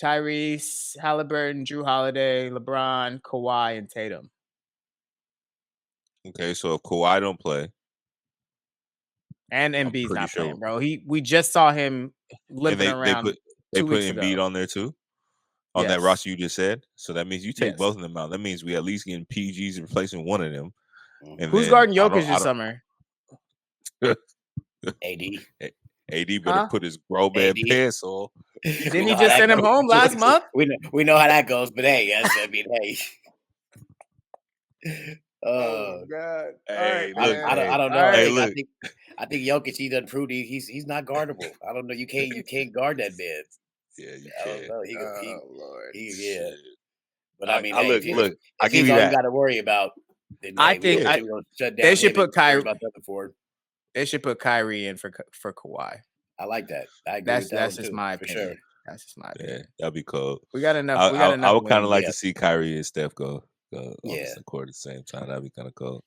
Tyrese, Halliburton, Drew Holiday, LeBron, Kawhi, and Tatum. Okay, so if Kawhi don't play, and Embiid's not playing, bro. We just saw him limping around. They put Embiid on there too, on that roster you just said. So that means you take both of them out. That means we at least getting PGs and replacing one of them. And who's guarding Jokic this summer? AD better put his grown man pants on. Didn't he just send him home last month? We know how that goes, but hey, hey. Oh God! Hey, look, I don't know. Right. I think Jokic, he done proved he's not guardable. I don't know. You can't guard that man. Yeah, you can't. Lord. Yeah. But I mean, I give you that. You got to worry about. Then, I think they should put Kyrie. They should put Kyrie in for Kawhi. I like that. I agree. That's just my opinion. Sure. That's just my opinion. Yeah, that'd be cool. We got enough. I would kind of like to see Kyrie and Steph go on the court at the same time. That'd be kind of cool.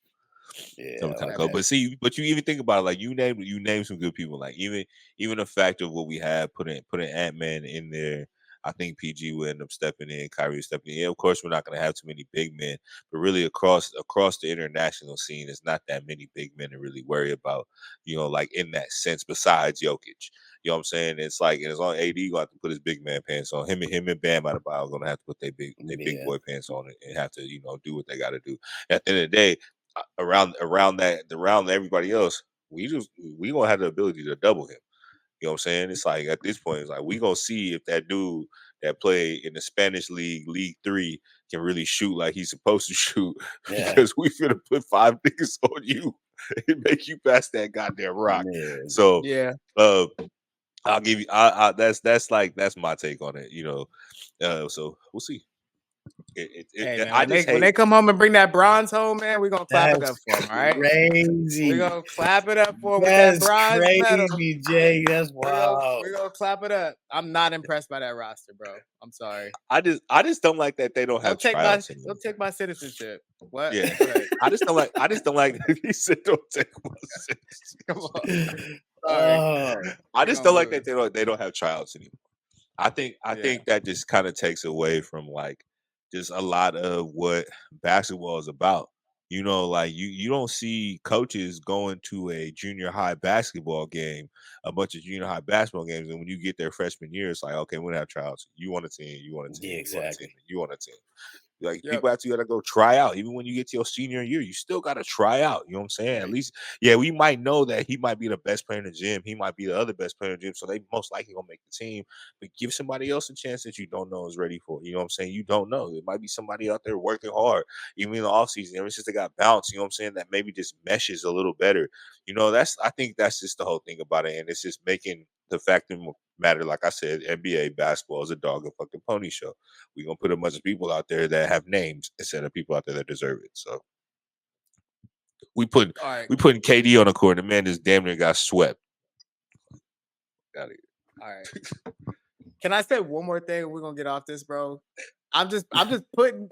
Yeah, that'd be kind of cool. But see, you even think about it, like you name some good people. Like even the fact of what we have, putting Ant-Man in there. I think PG will end up stepping in, Kyrie stepping in. Yeah, of course, we're not going to have too many big men, but really across the international scene, there's not that many big men to really worry about, like in that sense, besides Jokic. You know what I'm saying? It's like, and as long as AD going to have to put his big man pants on, him and Bam Adebayo are going to have to put their big boy pants on and have to, do what they got to do. At the end of the day, around everybody else, we going to have the ability to double him. You know what I'm saying? It's like at this point, it's like we gonna see if that dude that play in the Spanish League 3, can really shoot like he's supposed to shoot. Yeah. Because we finna put 5 niggas on you and make you pass that goddamn rock. Man. So yeah, I'll give you. That's my take on it. So we'll see. Hey, man, when they come home and bring that bronze home, man, we're gonna clap it up for them. All right, crazy. we're gonna clap it up for them with that bronze medal. Jay. That's wild. We're gonna clap it up. I'm not impressed by that roster, bro. I'm sorry. I just don't like that they don't have tryouts anymore. Don't take my citizenship. What? Yeah, I just don't like. He said, "Don't take my citizenship." Come on. I just don't like that they don't have tryouts anymore. I think that just kind of takes away from like just a lot of what basketball is about. You know, like you don't see coaches going to a junior high basketball game, a bunch of junior high basketball games, and when you get their freshman year, it's like, okay, we're gonna have tryouts. You want a team, you want a team, exactly. You want a team. Like people actually gotta go try out. Even when you get to your senior year, you still gotta try out. You know what I'm saying? Right. At least, we might know that he might be the best player in the gym. He might be the other best player in the gym. So they most likely gonna make the team. But give somebody else a chance that you don't know is ready for. You know what I'm saying? You don't know. It might be somebody out there working hard, even in the offseason, ever since they got bounced, you know what I'm saying? That maybe just meshes a little better. You know, I think that's just the whole thing about it. And it's just making the fact of matter, like I said, NBA basketball is a dog and fucking pony show. We're gonna put a bunch of people out there that have names instead of people out there that deserve it. So we putting KD on the court. The man just damn near got swept. Got it. All right. Can I say one more thing? We're gonna get off this, bro. I'm just putting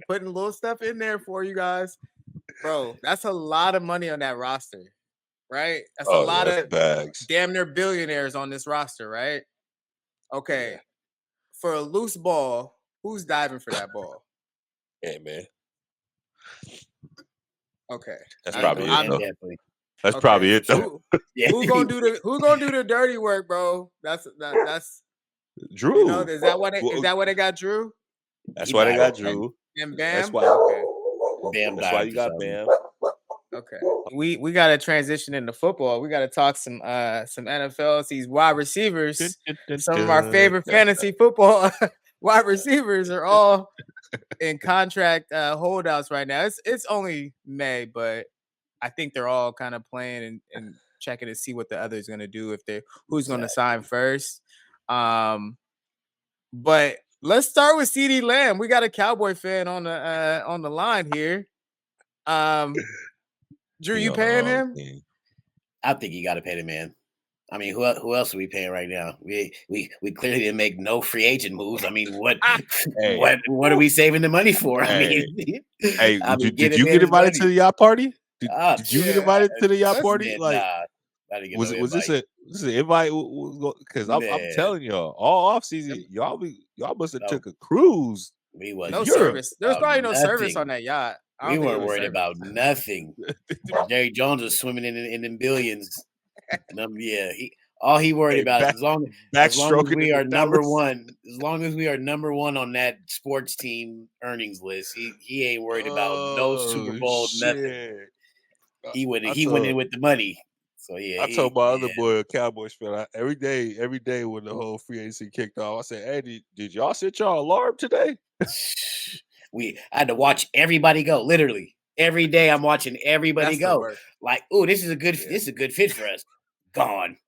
little stuff in there for you guys, bro. That's a lot of money on that roster, right? That's a lot of bags. Damn near billionaires on this roster, right? Okay. Yeah. For a loose ball, who's diving for that ball? Hey, man. Okay. That's probably it, though. That's probably it, though. Who's gonna do the dirty work, bro? That's Drew. You know, is that why they got Drew? That's why they got Drew. And Bam. That's why. Okay. Bam. That's why you got Bam. Okay. We got to transition into football. We got to talk some NFL. These wide receivers, some of our favorite fantasy football wide receivers are all in contract holdouts right now. It's only May, but I think they're all kind of playing and checking to see what the other is going to do, who's going to sign first. But let's start with Ceedee Lamb. We got a Cowboy fan on the line here. Drew, you paying him? I think you got to pay the man. I mean, who else are we paying right now? We clearly didn't make no free agent moves. I mean, what are we saving the money for? Did you get invited to the yacht party? Did you get invited to the yacht party? Was this an invite? Because I'm telling y'all, all offseason, y'all must have took a cruise. We was no service. There's probably no service on that yacht. We weren't worried about nothing. Jerry Jones was swimming in them billions. He worried about as long as we are number one. As long as we are number one on that sports team earnings list, he ain't worried about no Super Bowl, nothing. He went in with the money. So I told my other boy, a Cowboys fan, every day when the whole free agency kicked off, I said, "Hey, did y'all set y'all alarm today?" I had to watch everybody go. Literally every day, I'm watching everybody go. Like, oh, this is a good fit for us. Gone.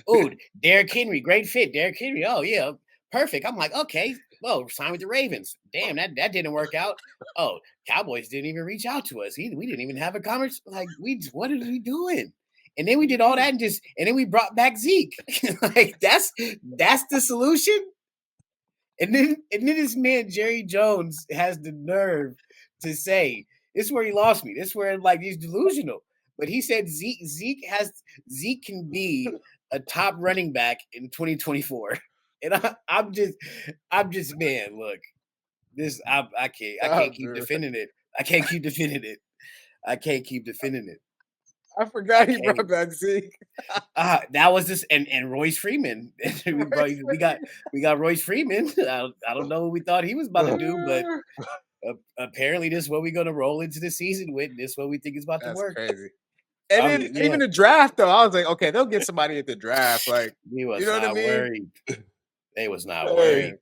Oh, Derrick Henry, great fit. Derrick Henry. Oh yeah, perfect. I'm like, okay, well, sign with the Ravens. Damn, that didn't work out. Oh, Cowboys didn't even reach out to us. We didn't even have a conversation. Like, what are we doing? And then we did all that and then we brought back Zeke. Like, that's the solution. And then this man Jerry Jones has the nerve to say, this is where he lost me. This is where he's delusional. But he said Zeke can be a top running back in 2024. And I'm just man, look. This I can't keep defending it. I can't keep defending it. I forgot he brought back Zeke. That was this and Royce Freeman. we got Royce Freeman. I don't know what we thought he was about to do, but apparently this is what we're gonna roll into the season with. This is what we think is about to work. Crazy. And then even the draft, though, I was like, okay, they'll get somebody at the draft. Like, he was not worried. They was not worried.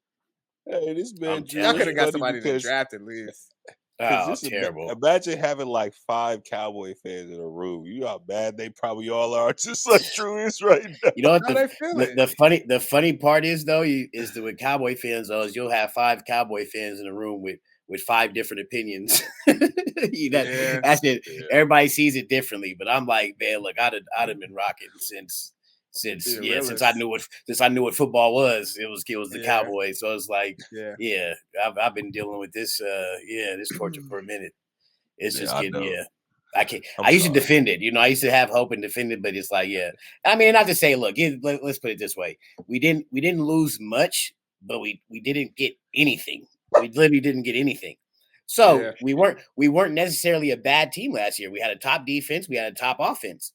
Hey, this man, y'all could have got somebody to the draft at least. Because Oh, this terrible. imagine having like 5 Cowboy fans in a room. You know how bad they probably all are, just like Drew is right now. You know what How they feeling? the funny part is though, is that with Cowboy fans though, is you'll have 5 Cowboy fans in a room with 5 different opinions. Yeah. That's it. Yeah. Everybody sees it differently, but I'm like, man, look, I'd have been rocking since Be a since I knew what football was. It was the Yeah. Cowboys. So it's like, Yeah. yeah, I've been dealing with this this torture for a minute. It's Yeah, just I getting know. I can't. I'm I used to sorry. defend it. I used to have hope and defend it, but it's like, yeah. I mean, not to say, look, let's put it this way: we didn't lose much, but we didn't get anything. We literally didn't get anything. So Yeah. we weren't necessarily a bad team last year. We had a top defense. We had a top offense.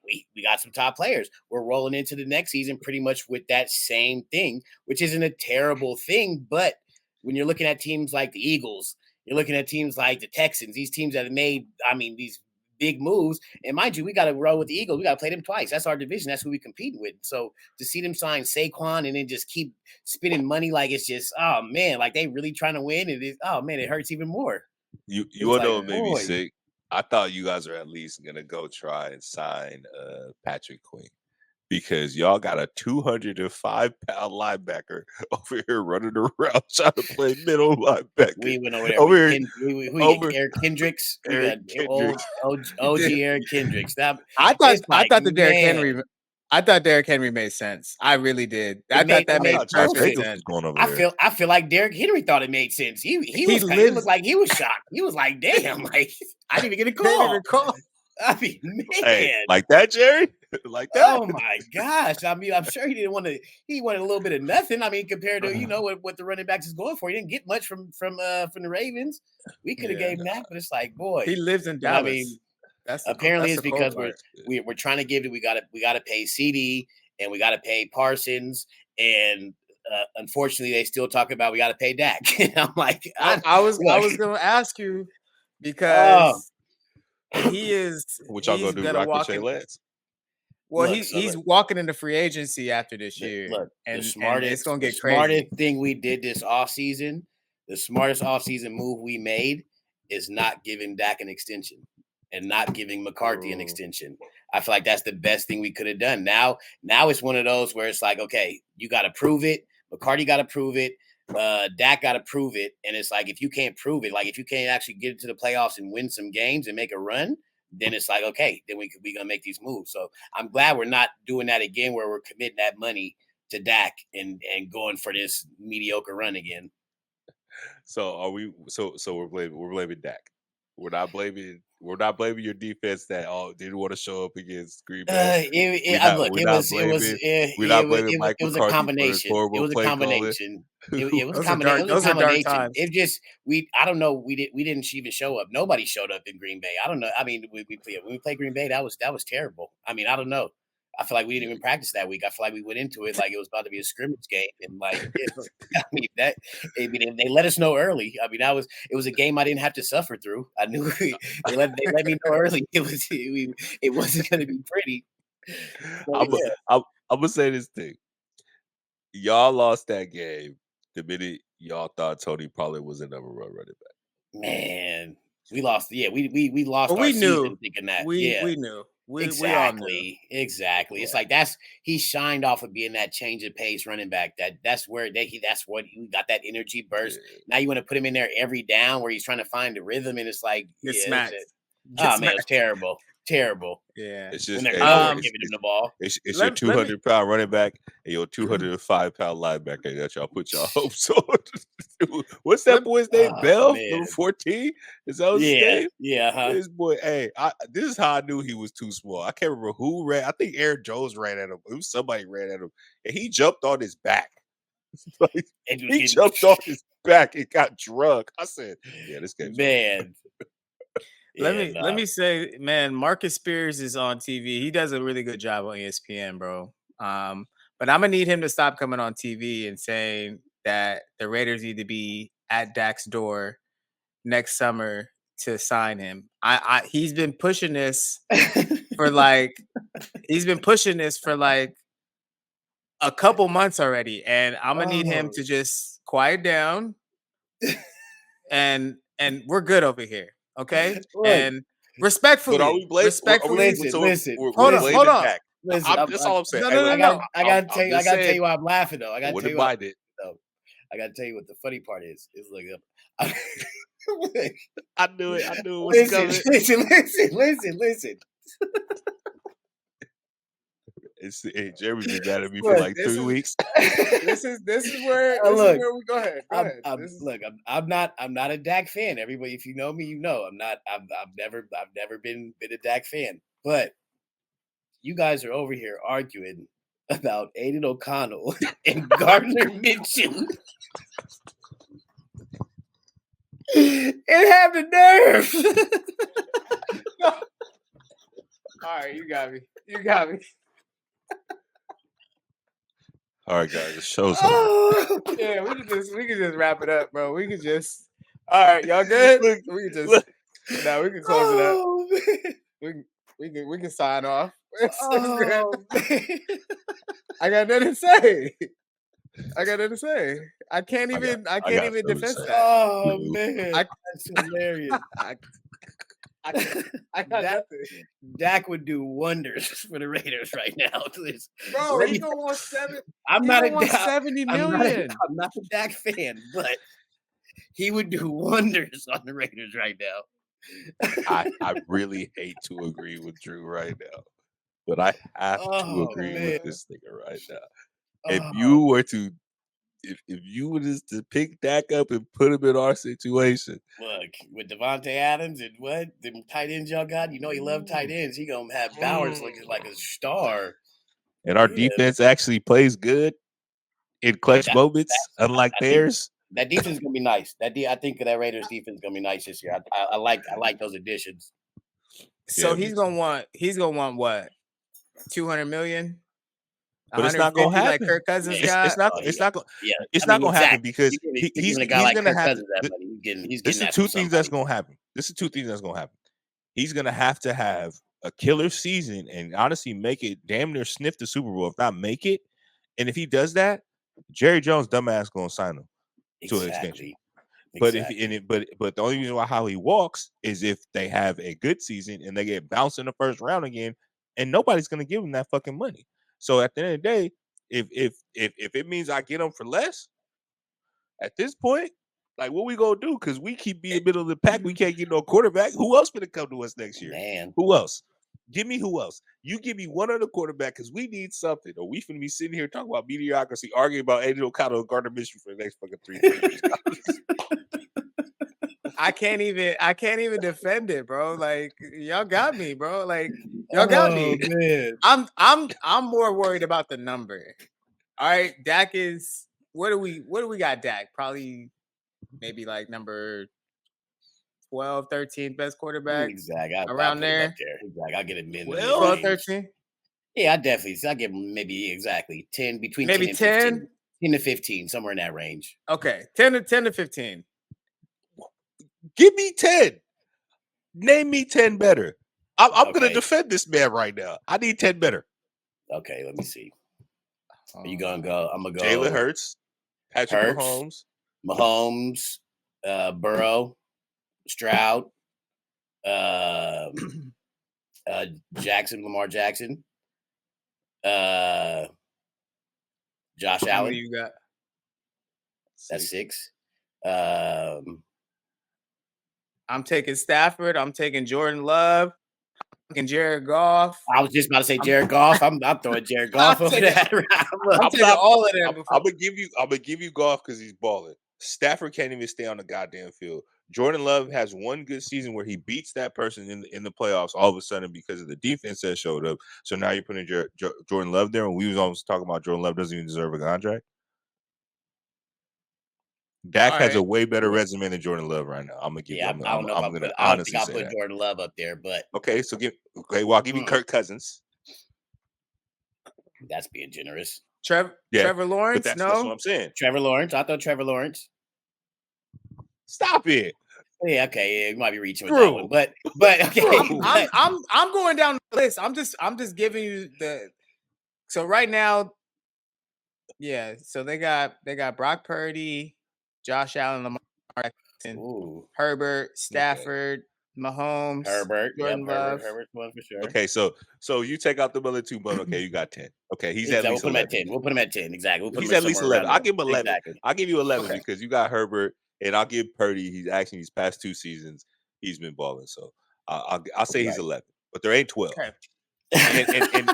We got some top players. We're rolling into the next season pretty much with that same thing, which isn't a terrible thing. But when you're looking at teams like the Eagles, you're looking at teams like the Texans, these teams that have made, I mean, these big moves. And mind you, we got to roll with the Eagles. We got to play them twice. That's our division. That's who we competing with. So to see them sign Saquon and then just keep spending money like it's just, oh man, like they really trying to win. And it, oh man, it hurts even more. You It's wanna know like, what made me boy, sick? I thought you guys are at least gonna go try and sign Patrick Queen because y'all got a 205-pound linebacker over here running around trying to play middle linebacker. we went over there. Over here, We get over Eric Kendricks. We Eric got Kendricks. OG Eric Kendricks. That I it's thought like, the Derrick man, Henry. I thought Derrick Henry made sense. I really did. I thought it that I made made thought Josh perfect perfect. Jacobs sense. was going over there. I feel like Derrick Henry thought it made sense. He He it looked lives. like he was shocked. He was like, damn, like I didn't even get a Didn't even call. call. I mean, Hey, man. like that, Jerry? Like that? Oh my gosh. I mean, I'm sure he didn't want to he wanted a little bit of nothing. I mean, compared to, what the running backs is going for. He didn't get much from the Ravens. We could have Yeah. gave him that, but it's like, boy. He lives in But I Dallas. mean, That's apparently it's the cold because part. we're trying to give it. We gotta pay Ceedee and we gotta pay Parsons and unfortunately they still talk about we gotta pay Dak. And I'm like, I was look, going to ask you oh, because he's What y'all gonna do? gonna walk Ricochet in. Lance? Well, look, so he's look, walking into free agency after this year, look, and it's gonna the get crazy. smartest thing we did this offseason, the smartest offseason move we made is not giving Dak an extension and not giving McCarthy an extension. I feel like that's the best thing we could have done. Now it's one of those where it's like, okay, you got to prove it. McCarthy got to prove it. Dak got to prove it. And it's like, if you can't prove it, like if you can't actually get into the playoffs and win some games and make a run, then it's like, okay, then we gonna make these moves. So I'm glad we're not doing that again, where we're committing that money to Dak and going for this mediocre run again. So are we? So we're blaming Dak. We're not blaming your defense that didn't want to show up against Green Bay. Look, We're not blaming Mike it was a McCarthy for his combination. It horrible was a play calling. combination. It was a Those are dark combination. times. It just I don't know. We didn't even show up. Nobody showed up in Green Bay. I don't know. I mean, when we played Green Bay, that was terrible. I mean, I don't know. I feel like we didn't even practice that week. I feel like we went into it like it was about to be a scrimmage game, and like, I mean they let us know early. I mean, it was a game I didn't have to suffer through. I knew they let me know early. It wasn't going to be pretty. So, I'm yeah. I'm gonna say this thing. Y'all lost that game the minute y'all thought Tony probably was a number one running back. Man, we lost. Yeah, we lost But our we season knew. thinking that. We Yeah, knew. We all knew. exactly. Yeah. It's like he shined off of being that change of pace running back. That's what he got that energy burst. Yeah. Now you want to put him in there every down where he's trying to find the rhythm, and it's like, Get yeah, smacked. oh man, it was terrible, terrible. Yeah. It's When just they're hey, nowhere bro, giving him the ball. it's your Let me 200-pound running back and your 205-pound linebacker that y'all put y'all hopes on. What's that let, boy's name? Oh Bell, man, number 14? Is that his yeah, name? yeah, huh? This boy, hey, this is how I knew he was too small. I can't remember who ran. I think Aaron Jones ran at him. It was somebody ran at him, and he jumped on his back. Like, And he jumped on his back and got drug. I said, "Yeah, this game's over." man. let Yeah, me nah. let me say, man, Marcus Spears is on TV. He does a really good job on ESPN, bro. But I'm gonna need him to stop coming on TV and saying that the Raiders need to be at Dak's door next summer to sign him. He's been pushing this for like a couple months already, and I'm gonna need him Oh. to just quiet down and and we're good over here. Okay, Look, and respectfully, But are we blaming? Listen. Hold We're on, blaming hold on. Dak. Listen, That's all I'm saying. No, Hey, no, look, no, no. I gotta I'm tell just you why I'm laughing though. I gotta tell you wouldn't mind it. I gotta tell you what the funny part is. Is like, I knew it. I knew it was coming. listen. Hey, Jeremy's been mad at me Look, for like 3 weeks. This is where Look, we go ahead. Go ahead. I'm not a Dak fan. Everybody, if you know me, you know I'm not. I've never been a Dak fan. But you guys are over here arguing about Aiden O'Connell and Gardner Minshew. And have the nerve. All right, you got me. You got me. All right, guys, the show's over. Yeah, we can just wrap it up, bro. We can just. All right, y'all good? Look, we can just. look. No, we can close it up. Man. We can sign off. Oh, man. I got nothing to say. I can't even defend that. Oh man, that's hilarious. I got nothing. Dak would do wonders for the Raiders right now. Bro, he gonna want 7. I'm not a Dak. 70 million. I'm not a Dak fan, but he would do wonders on the Raiders right now. I really hate to agree with Drew right now, but I have to agree with this nigga right now. If you were to to pick Dak up and put him in our situation, look, with Devontae Adams and what them tight ends y'all got, you know he love tight ends. He gonna have Bowers looking like a star, and our defense actually plays good in clutch moments, unlike theirs. That defense is gonna be nice. I think that Raiders defense is gonna be nice this year. I like those additions. So he's gonna want what? 200 million. But it's not gonna happen. Like Kirk Cousins got. It's not gonna happen because he's gonna have to. This is two things that's gonna happen. He's gonna have to have a killer season and honestly make it damn near sniff the Super Bowl, if not make it. And if he does that, Jerry Jones dumbass gonna sign him to an extension. But but the only reason why how he walks is if they have a good season and they get bounced in the first round again, and nobody's gonna give him that fucking money. So at the end of the day, if it means I get him for less, at this point, like what we gonna do? Because we keep being middle of the pack, we can't get no quarterback. Who else gonna come to us next year? Man, who else? Give me who else? You give me one other quarterback because we need something. Or we finna be sitting here talking about mediocrity, arguing about Aiden O'Connell and Gardner Minshew for the next fucking 3 years. I can't even defend it, bro. Like y'all got me, bro. Like y'all got me. Man. I'm more worried about the number. All right, Dak is what do we got Dak? Probably maybe like number 12, 13 best quarterback. Exactly. Around there. Exactly. I'll get it 12, 13. Yeah, I get maybe exactly 10 between maybe 10 to 15, somewhere in that range. Okay, 10 to 15. Give me 10. Name me 10 better. I'm going to defend this man right now. I need 10 better. Okay, let me see. Are you going to go? I'm going to go. Jalen Hurts. Patrick Mahomes. Burrow. Stroud. Lamar Jackson. Josh Allen. You got? That's 6. I'm taking Stafford. I'm taking Jordan Love. I'm taking Jared Goff. I was just about to say Jared Goff. I'm throwing Jared Goff over that. I'm taking all of them. I'm gonna give you Goff because he's balling. Stafford can't even stay on the goddamn field. Jordan Love has one good season where he beats that person in the playoffs all of a sudden because of the defense that showed up. So now you're putting Jordan Love there, and we was almost talking about Jordan Love doesn't even deserve a contract. Dak has a way better resume than Jordan Love right now. I'm gonna give you. I'm gonna honestly say that. Jordan Love up there, but okay. So I'll give you Kirk Cousins. That's being generous. Trevor Lawrence. That's what I'm saying. Trevor Lawrence. I thought Trevor Lawrence. Stop it. Yeah. Okay. Yeah, you might be reaching with that one, but okay. I'm going down the list. I'm just giving you the. So right now, yeah. So they got Brock Purdy, Josh Allen, Lamar. Ooh. Herbert, Stafford, Mahomes, Herbert. Jordan Yep. Love. Herbert's one for sure. Okay, so you take out the other two, but okay, you got 10. Okay, he's at Exactly. least We'll put him 11. at 10. We'll put him at 10. Exactly. We'll put He's him at least somewhere 11. around I'll give him 11. Exactly. I'll give you 11 Okay. because you got Herbert, and I'll give Purdy. He's past 2 seasons. He's been balling, so I'll say he's 11, but there ain't 12. Okay.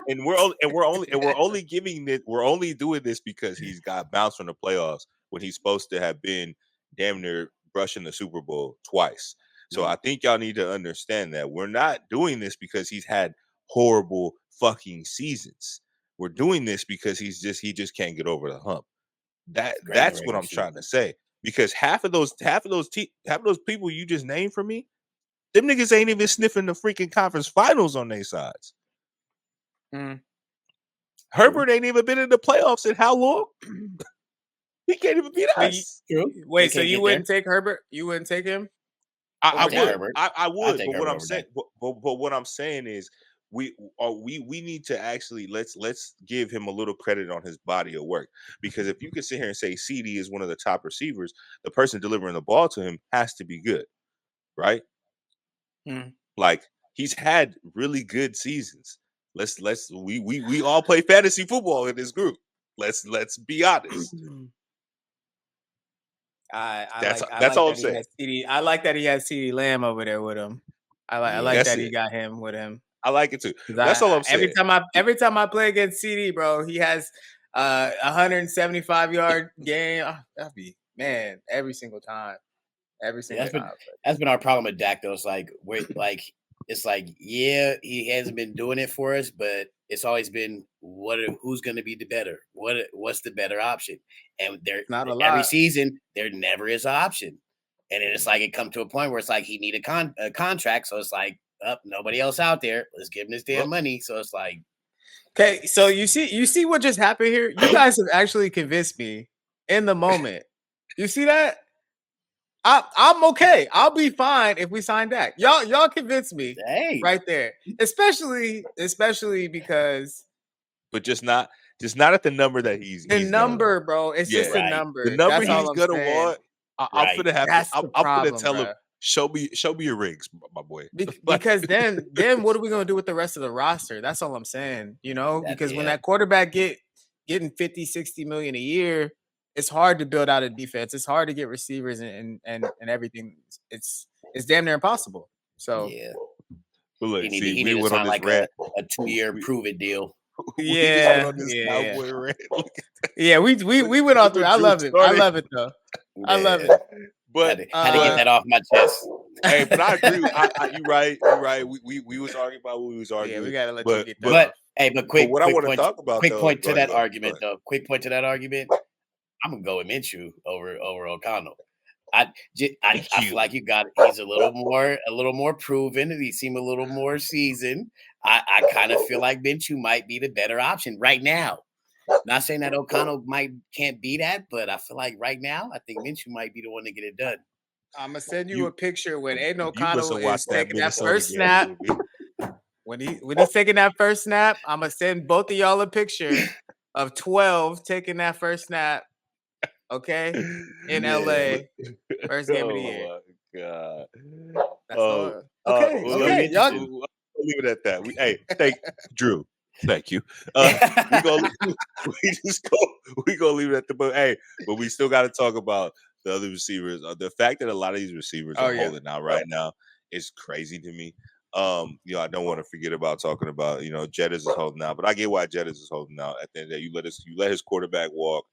And we're only doing this because he's got bounced from the playoffs when he's supposed to have been damn near brushing the Super Bowl twice. So I think y'all need to understand that we're not doing this because he's had horrible fucking seasons. We're doing this because he just can't get over the hump. That's what I'm trying to say. Because half of those people you just named for me, them niggas ain't even sniffing the freaking conference finals on their sides. Herbert ain't even been in the playoffs in how long? He can't even beat us. Wait, so you wouldn't take Herbert? You wouldn't take him? I would. Herbert. I would. But what Herbert I'm saying, but what I'm saying is, we need to actually let's give him a little credit on his body of work, because if you can sit here and say Ceedee is one of the top receivers, the person delivering the ball to him has to be good, right? Like, he's had really good seasons. We all play fantasy football in this group. Let's be honest. That's all I'm saying. I like that he has Ceedee Lamb over there with him. I like that he got him with him. I like it too. That's all I'm saying. Every time I play against Ceedee, bro, he has 175-yard game. That'd be, man, every single time. Every single time. That's been our problem with Dak, though. It's like he hasn't been doing it for us, but it's always been who's going to be the better? What's the better option? And every season there never is an option, and then it's like it come to a point where it's like he need a contract, so it's like nobody else out there. Let's give him this damn money. So it's like, okay, so you see what just happened here. You guys have actually convinced me in the moment. You see that? I'm okay. I'll be fine if we sign Dak. Y'all convinced me right there. Especially because, but just not at the number that he's number, bro. It's just a number. The number he's gonna want. I'm gonna have That's to. I'm gonna tell him, show me your rings, my boy. Because then what are we gonna do with the rest of the roster? That's all I'm saying. Because when that quarterback getting 50, 60 million a year, it's hard to build out a defense. It's hard to get receivers and everything. It's damn near impossible. So but look, he need to sign like a 2-year prove it deal. Yeah, we went all through. I love it. I love it though. I love it. But had to get that off my chest. Hey, but I agree. You're right. We was arguing about what we was arguing. Yeah, we gotta let you get that. Quick. What I want to talk about. Quick point to that argument, though. Quick point to that argument. I'm gonna go with Minshew over O'Connell. I feel like he's a little more proven. He seemed a little more seasoned. I kind of feel like Minshew might be the better option right now. Not saying that O'Connell can't be that, but I feel like right now, I think Minshew might be the one to get it done. I'm gonna send you a picture when Aiden O'Connell is taking that first snap. When he's taking that first snap, I'm gonna send both of y'all a picture of 12 taking that first snap. Okay, in LA, first game of the year. Oh my God. Okay, y'all we'll leave it at that. Thank Drew. Thank you. We gonna leave it at the but we still got to talk about the other receivers. The fact that a lot of these receivers are holding out right now is crazy to me. I don't want to forget about talking about Jettas is holding out, but I get why Jettas is holding out. At the end of the day, you let his quarterback walk.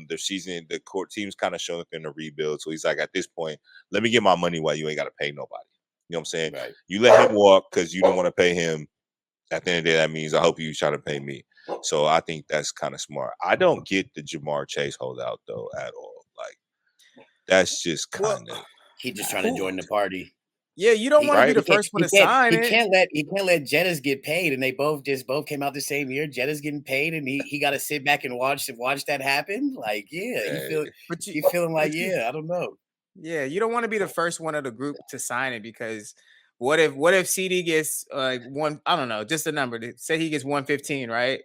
Their season, the court team's kind of showing up in a rebuild, so he's like, at this point, let me get my money while you ain't got to pay nobody. You know what I'm saying? Right. You let him walk because you don't want to pay him. At the end of the day, that means I hope you try to pay me. So I think that's kind of smart. I don't get the Jamar Chase holdout though at all. Like, that's just kind of he's just trying to join the party. Yeah, you don't want to be the first one to sign it. He can't let Jettas get paid, and they both came out the same year. Jettas getting paid, and he got to sit back and watch that happen. Like, you feeling like, I don't know. Yeah, you don't want to be the first one of the group to sign it, because what if Ceedee gets one? I don't know, just a number. Say he gets 115, right?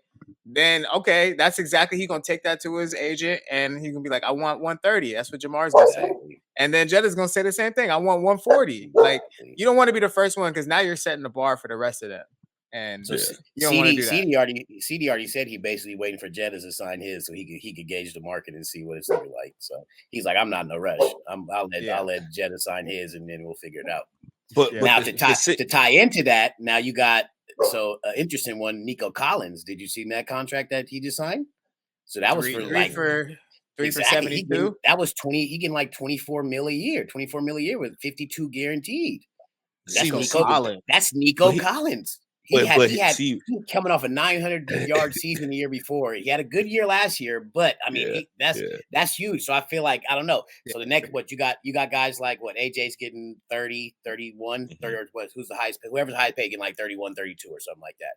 then okay, that's exactly he gonna take that to his agent and he gonna be like, I want 130. That's what Jamar's gonna say. And then Jettas gonna say the same thing. I want 140. Like you don't want to be the first one because now you're setting the bar for the rest of them. And So you don't want to do that. Ceedee already said he basically waiting for Jettas to sign his so he could gauge the market and see what it's looking like. So he's like, I'm not in a rush. I'll let Jettas sign his and then we'll figure it out. But now to tie into that, now you got interesting one, Nico Collins. Did you see that contract that he just signed? So that was for 72. That was 20. He getting like 24 mil a year, 24 mil a year with 52 guaranteed. That's Nico Collins. He had coming off a 900-yard season the year before. He had a good year last year, but I mean that's huge. So I feel like I don't know. So the next you got guys like AJ's getting 30, 31, 30 or who's the highest? Whoever's the highest paid getting like 31, 32 or something like that.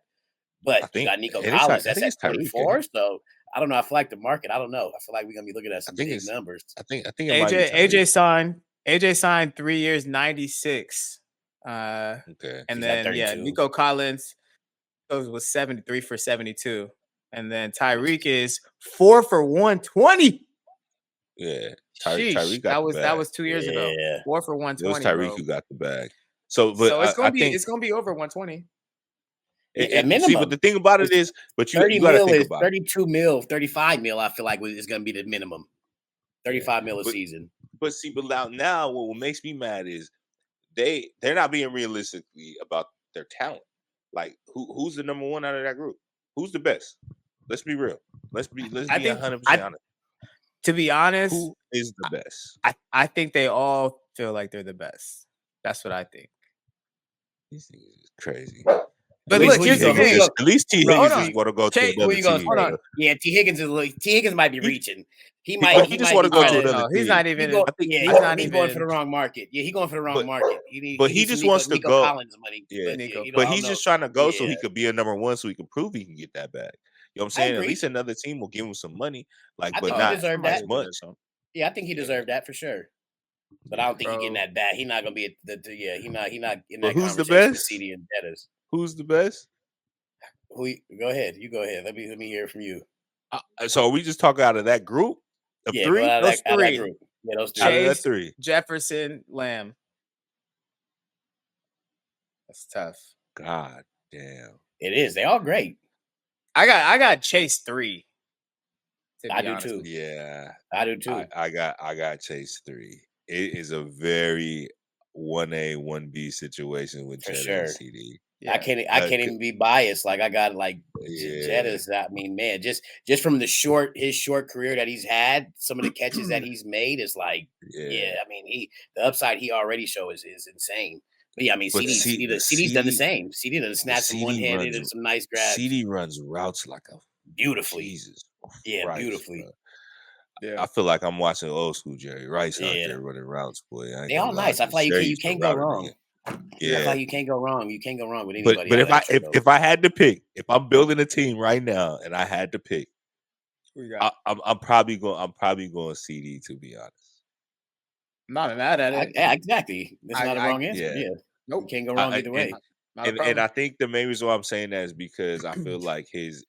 But you got Nico Collins that's at 24. So I don't know. I feel like the market. I don't know. I feel like we're gonna be looking at some big numbers. I think AJ signed 3 years, 96. And then Nico Collins was 73 for 72, and then Tyreek is 4 for 120. Yeah, Tyreek got that was 2 years ago. 4 for 120. It was Tyreek who got the bag. So it's gonna be over 120. But the thing about it is, but you got to think about 32 mil, 35 mil. I feel like is going to be the minimum. 35 mil a season. But now what makes me mad is they're not being realistically about their talent. Like who's the number one out of that group? Who's the best? Let's be real. Let's be 100% honest. To be honest, who is the best? I think they all feel like they're the best. That's what I think. These things is crazy. But look, here's the thing. At least T. Higgins is want to go to another team. Yeah, T. Higgins might be reaching. He just want to go to another team. He's not even. He's going for the wrong market. Yeah, he's going for the wrong market. He just wants to go. Collins money. Yeah, but he's just trying to go so he could be a number one, so he can prove he can get that back. You know what I'm saying? At least another team will give him some money, but not as much. Yeah, I think he deserved that for sure. But I don't think he's getting that back. He's not going to be he's not in that conversation with Ceedee and Jettas. Who's the best? Go ahead. You go ahead. Let me hear from you. So are we just talking out of that group of three? Those three. Yeah, those three. Chase, out of that three. Jefferson, Lamb. That's tough. God damn. It is. They all great. I got Chase 3. I do too. Yeah, I do too. I got Chase 3. It is a very 1A 1B situation with Jettas and Ceedee. Yeah. I can't even be biased. Like I got Jettas. I mean, man, just from his short career that he's had, some of the catches that he's made is like, I mean, the upside he already shows is insane. But yeah, I mean, Ceedee's done the same. Ceedee done snatched some one-handed and some nice grabs. Ceedee runs routes like a beautifully. Jesus. Yeah, Christ, beautifully. Bro. Yeah. I feel like I'm watching old school Jerry Rice out there running routes, boy. They all nice. I feel like you can't go wrong. Yeah, I feel like you can't go wrong. You can't go wrong with anybody. But if I had to pick, if I'm building a team right now and I had to pick, I'm probably going Ceedee, to be honest. I'm not mad at it. Yeah, exactly. That's not a wrong answer. Yeah. Nope. You can't go wrong either way. And I think the main reason why I'm saying that is because I feel like he's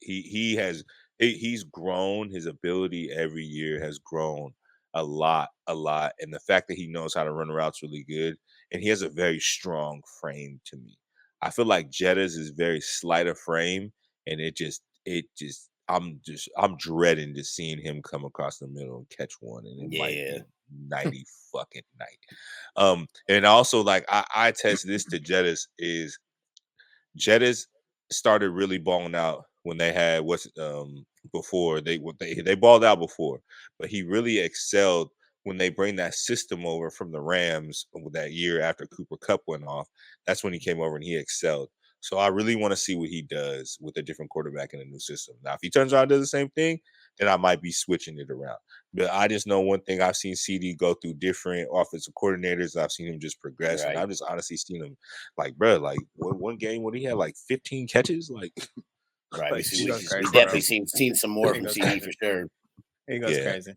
grown. His ability every year has grown a lot. And the fact that he knows how to run routes really good, and he has a very strong frame to me. I feel like Jettas is very slight of frame, and I'm dreading just seeing him come across the middle and catch one, and it might be 90 fucking night. And also, like I attest this to Jettas is Jettas started really balling out when they had before they balled out before, but he really excelled when they bring that system over from the Rams that year after Cooper Kupp went off. That's when he came over and he excelled. So I really want to see what he does with a different quarterback in a new system. Now, if he turns around and does the same thing, then I might be switching it around. But I just know one thing: I've seen Ceedee go through different offensive coordinators. I've seen him just progress, and I've just honestly seen him, like, bro, like one game when he had like 15 catches, like, right. Like, we definitely seen some more from Ceedee for sure. He goes crazy,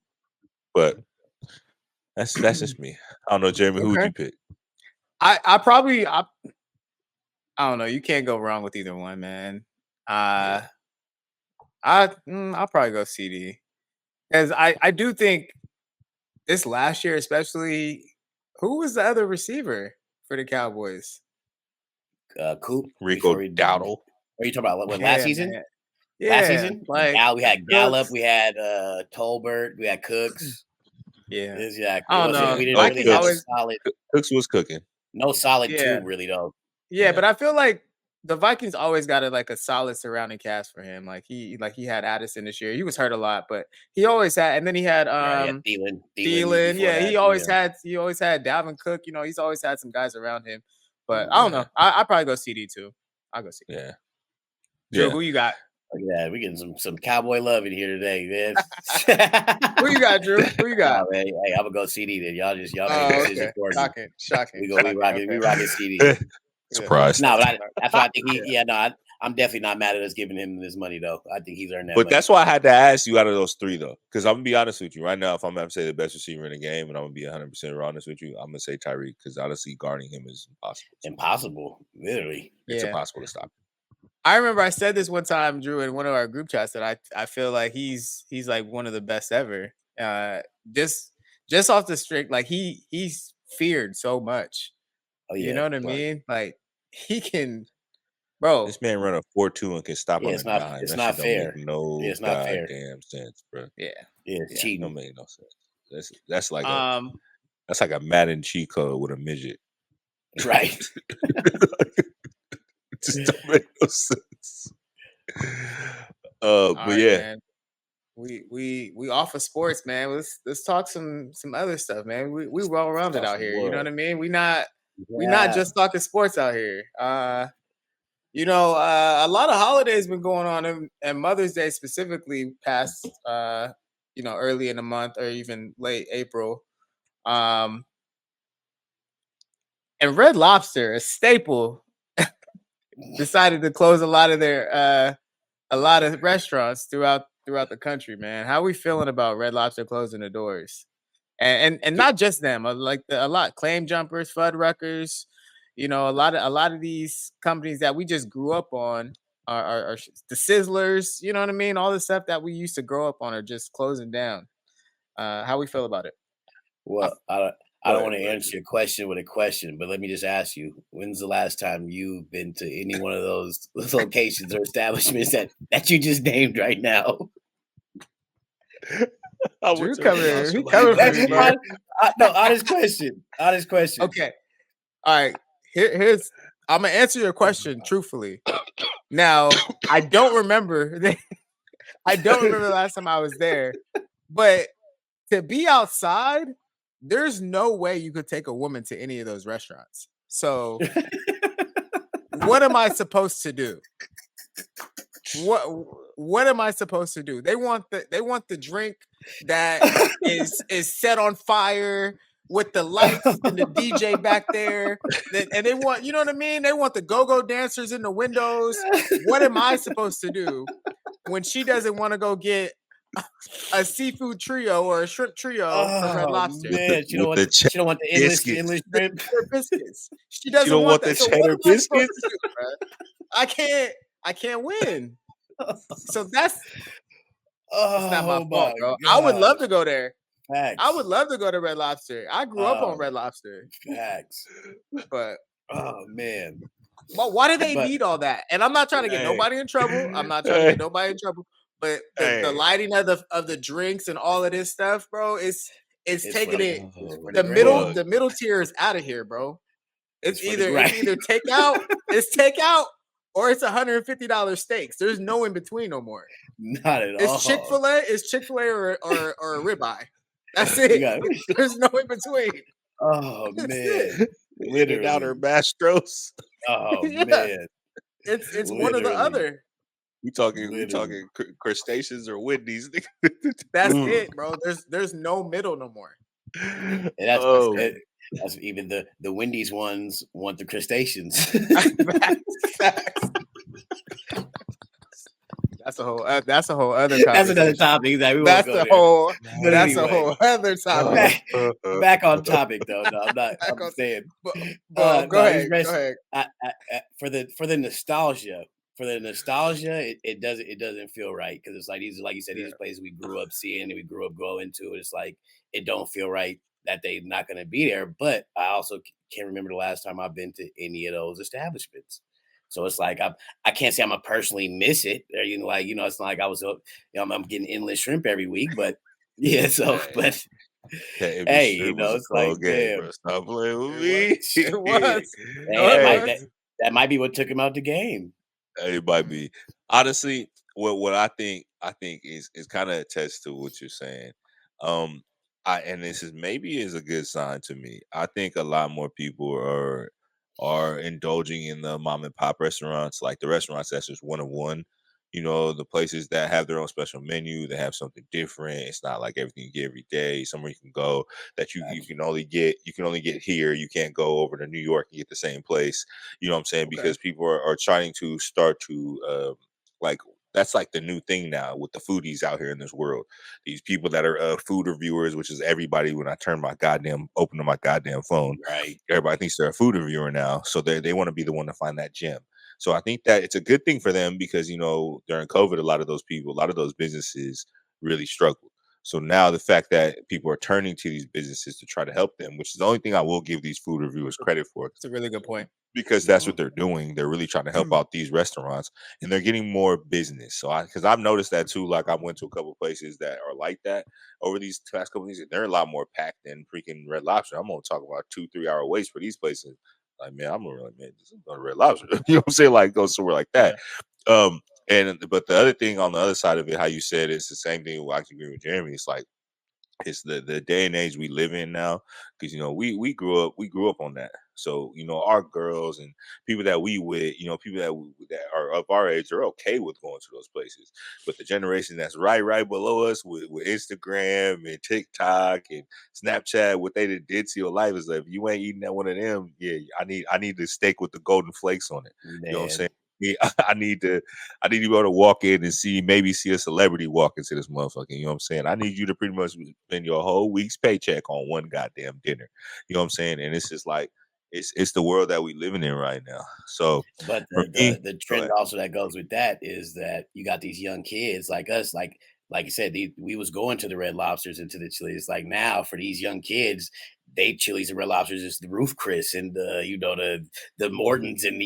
but that's just me. I don't know, Jeremy. Who would you pick? I probably I don't know. You can't go wrong with either one, man. I'll probably go Ceedee, because I do think this last year, especially, who was the other receiver for the Cowboys? Coop. Rico Are you Dowdle. talking about last Yeah, season? man. Last Yeah, season, like we had Gallup, Cooks. we had Tolbert, we had Cooks. Yeah, Exactly. I don't know. We didn't really Vikings have a always, solid, Cooks was cooking. no solid yeah, two really though. yeah, but I feel like the Vikings always got a solid surrounding cast for him. Like he had Addison this year. He was hurt a lot, but he always had, and then he had Yeah, Thielen Thielen. before Yeah, that. he always had Dalvin Cook. You know, he's always had some guys around him. But I don't Yeah. know. I probably go CD too. I'll go CD. Yeah. Drew, Yeah. who you got? Look at that. We getting some cowboy love in here today, man. Who you got, Drew? Who you got? Oh, man. Hey, I'm gonna go CD then. Y'all make a decision Okay. for me. Shocking. We rocking CD. Surprise. No, but that's why I think I'm definitely not mad at us giving him this money though. I think he's earned that. But money. that's why I had to ask you out of those three though, because I'm gonna be honest with you right now. If I'm gonna say the best receiver in the game, and I'm gonna be 100% honest with you, I'm gonna say Tyreek, because honestly, guarding him is impossible. Impossible, literally. It's impossible to stop. I remember I said this one time, Drew, in one of our group chats, that I feel like he's like one of the best ever. Just off the streak, like he's feared so much. Oh yeah, you know what I mean? Like he can, bro. This man run a 4.2 and can stop on a dime. It's That not shit fair. Don't make no it's not fair. Damn sense, bro. Yeah, it's cheating. Don't make no sense. That's like a Madden cheat code with a midget. Right. Just don't make no sense. But right, yeah, man. We off of sports, man. Let's talk some other stuff, man. We well rounded out here. You know what I mean? We not just talking sports out here. A lot of holidays been going on, and Mother's Day specifically passed. Early in the month or even late April. And Red Lobster, a staple, decided to close a lot of restaurants throughout the country, man. How are we feeling about Red Lobster closing the doors? And not just them, like a lot Claim Jumpers, Fuddruckers, a lot of these companies that we just grew up on are the Sizzlers, you know what I mean? All the stuff that we used to grow up on are just closing down. How we feel about it? Well, I don't want to answer your question with a question, but let me just ask you: when's the last time you've been to any one of those locations or establishments that you just named right now? Drew coming for me, bro. No, honest question. Okay, all right. Here's I'm gonna answer your question truthfully. Now, I don't remember the last time I was there, but to be outside, there's no way you could take a woman to any of those restaurants. So what am I supposed to do? What am I supposed to do? They want the drink that is set on fire with the lights and the DJ back there. And they want, you know what I mean? They want the go-go dancers in the windows. What am I supposed to do when she doesn't want to go get a seafood trio or a shrimp trio from Red Lobster? Man, she don't want the endless shrimp biscuits. She doesn't want the cheddar biscuits. I can't win. So that's not my fault, bro. God. I would love to go there. Facts. I would love to go to Red Lobster. I grew up on Red Lobster. Facts. But oh man. Well, why do they need all that? And I'm not trying to get nobody in trouble. But the lighting of the drinks and all of this stuff, bro, it's taking funny. The middle tier is out of here, bro. It's either takeout or it's $150 steaks. There's no in between no more. Not at all. It's Chick-fil-A or a ribeye. That's it. There's no in between. Oh man. Literally out her Mastros. Oh man. It's one or the other. We talking crustaceans or Wendy's. That's it, bro. There's no middle no more. And that's even the Wendy's ones want the crustaceans. That's a whole other topic. That's another topic. That's a whole other topic. Back on topic though. No, I'm not. I'm saying. Go ahead. For the nostalgia for the nostalgia, it doesn't feel right because it's like these, like you said, Yeah. these places we grew up seeing and we grew up going to. It's like it don't feel right that they're not going to be there. But I also can't remember the last time I've been to any of those establishments. So it's like I can't say I'm a personally miss it. Or, it's not like I was I'm getting endless shrimp every week, but yeah. So, Hey, but that English hey, strip was a it's like cold game, bro. damn, Stop playing with It me. was. It was. hey, No, it Hey, was. that might be what took him out the game. it might be. Honestly, what I think is kind of attest to what you're saying. Um, and this is maybe is a good sign to me. I think a lot more people are indulging in the mom and pop restaurants, like the restaurants that's just one of one. The places that have their own special menu, they have something different. It's not like everything you get every day. Somewhere you can go that you Gotcha. can only get here. You can't go over to New York and get the same place. You know what I'm saying? Okay. Because people are trying to start to like that's like the new thing now with the foodies out here in this world. These people that are food reviewers, which is everybody. When I open to my goddamn phone, Right. everybody thinks they're a food reviewer now. So they want to be the one to find that gem. So I think that it's a good thing for them because during COVID, a lot of those businesses really struggled. So now the fact that people are turning to these businesses to try to help them, which is the only thing I will give these food reviewers credit for, It's a really good point. because that's what they're doing. They're really trying to help out these restaurants, and they're getting more business. So because I've noticed that too. Like I went to a couple places that are like that over these past couple of years. They're a lot more packed than freaking Red Lobster. I'm gonna talk about 2-3 hour waits for these places. Like man, I'm gonna like man, this is going to Red Lobster. You know what I'm saying? Like go somewhere like that. Yeah. But the other thing on the other side of it, how you said it's the same thing. I can agree with Jeremy. It's like it's the day and age we live in now, because we grew up on that. So our girls and people that we with, people that are of our age are okay with going to those places. But the generation that's right below us with Instagram and TikTok and Snapchat, what they did to your life is like, if you ain't eating at one of them, yeah, I need the steak with the golden flakes on it. You know what I'm Man. saying? I need to be able to walk in and maybe see a celebrity walk into this motherfucker. You know what I'm saying? I need you to pretty much spend your whole week's paycheck on one goddamn dinner. You know what I'm saying? And it's just like it's the world that we living in right now. So But for the me, the go trend ahead. also that goes with that is that you got these young kids like us, like you said, we was going to the Red Lobsters and to the Chili's. Like now, for these young kids, they Chili's and Red Lobsters is the Roof Chris and the Mortons, and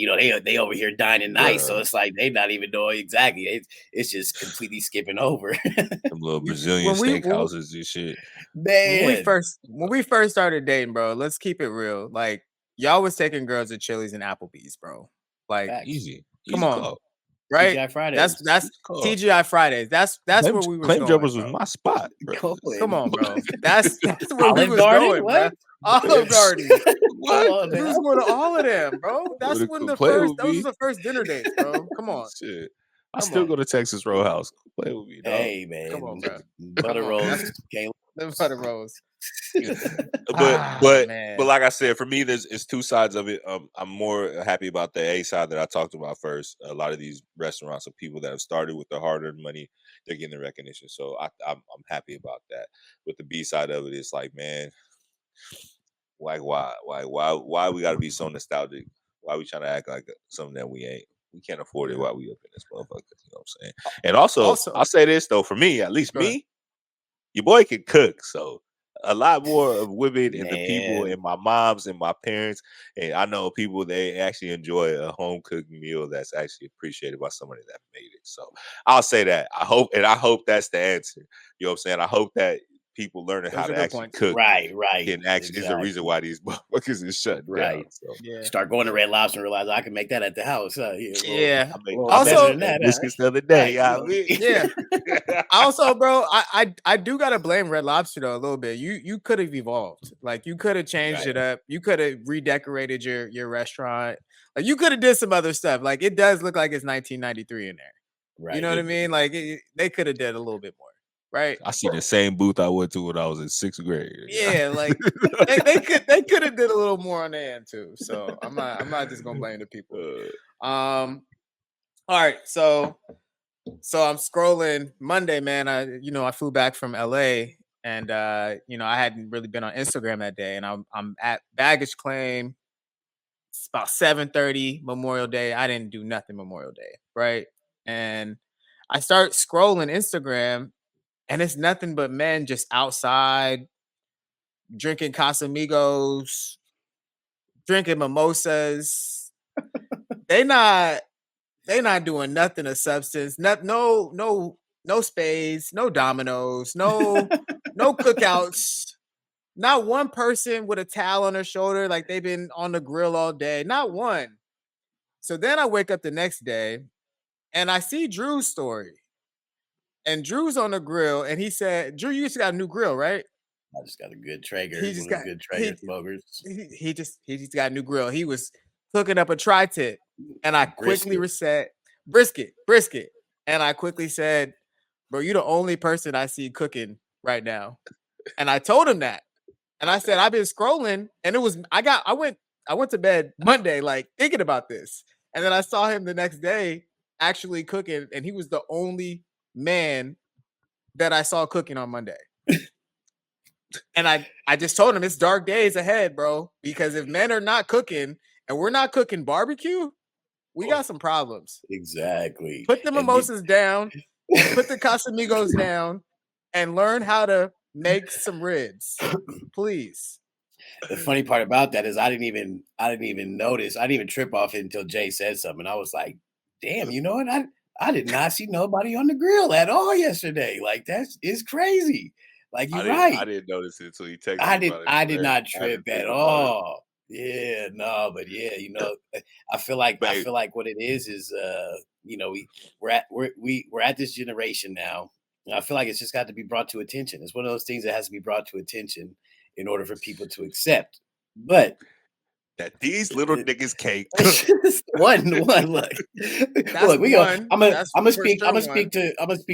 they over here dining nice. So Bruh, it's like they not even knowing exactly. It's just completely skipping over. them little You Brazilian when we when, steakhouses and shit. Man, when we first started dating, bro, let's keep it real. Like y'all was taking girls to Chili's and Applebee's, bro. Like, facts. come Easy on, call. right? TGI That's Fridays. that's Easy call. TGI Fridays. That's where we was Claim going, Jumpers was bro. my spot, bro. Go Come in. on, bro. That's where we Olive was Garden. going, bro. What? Olive Garden. Come What? on We was now. going to all of them, bro. That's Woulda when could play with those was me. the first dinner dates, bro. Come on. Shit. I Come still on. go to Texas Roadhouse. Play with me, dog. Hey Come on, man, bro. Come butter on. rolls That's can't. them for the rose. Yeah. But Ah, but but man. like I said, for me, it's two sides of it. I'm more happy about the A side that I talked about first. A lot of these restaurants of people that have started with the hard-earned money, they're getting the recognition. So I'm happy about that. But the B side of it is like, man, like why we got to be so nostalgic? Why we trying to act like something that we ain't? We can't afford it Yeah. while we up in this motherfucker. You know what I'm saying? And also, Also, I'll say this though, for me, at least go ahead. me, your boy can cook. So a lot more of women and the people Man, and my moms and my parents, and I know people, they actually enjoy a home cooked meal that's actually appreciated by somebody that made it. So I'll say that. I hope that's the answer. You know what I'm saying? I hope that people learning how Those are to good actually points. cook right, can actually is the reason exactly, why these motherfuckers is shutting down. right. So Yeah. Start going to Red Lobster and realize I can make that at the house. Yeah, Yeah. I a make little I better made Also, than that, huh? biscuits the other day. Right, You know what I mean? yeah. Also, bro, I do gotta blame Red Lobster though a little bit. You could have evolved. Like you could have changed right, it up. You could have redecorated your restaurant. Like you could have did some other stuff. Like it does look like it's 1993 in there. You know right. what I mean? Like they could have did a little bit more, right? I see the same booth I went to when I was in sixth grade. Yeah, like they could have did a little more on their end too. So I'm not just gonna blame the people. Uh, All right, so I'm scrolling Monday, man. I flew back from LA and I hadn't really been on Instagram that day, and I'm at baggage claim It's about 7:30 Memorial Day. I didn't do nothing Memorial Day, right? And I start scrolling Instagram, and it's nothing but men just outside drinking Casamigos, drinking mimosas. They not doing nothing of substance. No spades, no dominoes, no cookouts. Not one person with a towel on their shoulder like they've been on the grill all day. Not one. So then I wake up the next day and I see Drew's story. And Drew's on the grill and he said, Drew, you just got a new grill, right? I just got a good Traeger. He just One of got those good Traeger smokers. he just got a new grill. He was cooking up a tri-tip. And I quickly reset brisket. And I quickly said, bro, you the only person I see cooking right now. And I told him that. And I said, I've been scrolling, and it was I went to bed Monday, like thinking about this. And then I saw him the next day actually cooking, and he was the only man that I saw cooking on Monday. And I just told him it's dark days ahead, bro. Because if men are not cooking and we're not cooking barbecue, we got some problems. Exactly. Put the mimosas down and put the Casamigos down and learn how to make some ribs, please. The funny part about that is I didn't even notice. I didn't even trip off it until Jay said something. I was like, damn, you know what? I did not see nobody on the grill at all yesterday. Like it's crazy. Like you're right. I didn't notice it until you texted me. I did not trip at all. Yeah, no, but yeah, you know, I feel like what it is, you know, we're at this generation now. And I feel like it's just got to be brought to attention. It's one of those things that has to be brought to attention in order for people to accept. But that these little niggas can't one look. I'm gonna speak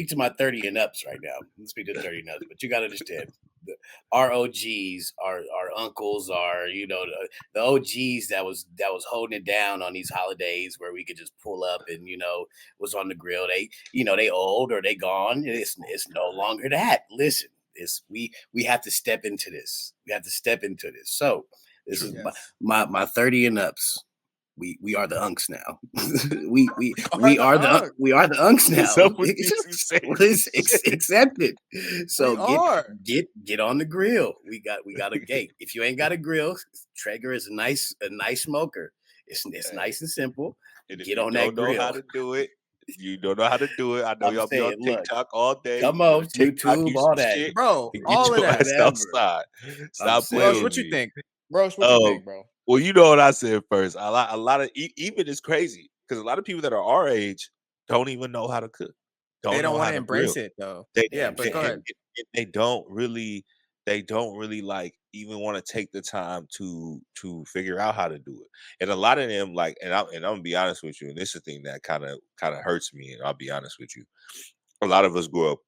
to my 30 and ups right now. I'm gonna speak to 30 and ups, but you gotta understand our OGs, our uncles, are, you know, the OGs that was holding it down on these holidays where we could just pull up and, you know, was on the grill. They, you know, they old or they gone. It's no longer that. Listen, we have to step into this. So this is my 30 and ups. We are the unks now. we are the unks now. It's accepted. So get on the grill. We got a gate. If you ain't got a grill, Traeger is a nice smoker. It's nice and simple. Get on that grill. Know how to do it. You don't know how to do it. I know y'all be on TikTok all day. Come on, YouTube, all that, shit, bro. All of that. Outside. Stop playing. Roche, what you think? Roche, what you think, bro? Well, you know what I said first. A lot of even it's crazy because a lot of people that are our age don't even know how to cook. They don't want to embrace it though. But go ahead. They don't really like even want to take the time to figure out how to do it. And a lot of them like, and I'm gonna be honest with you, and this is the thing that kind of hurts me. And I'll be honest with you, a lot of us grew up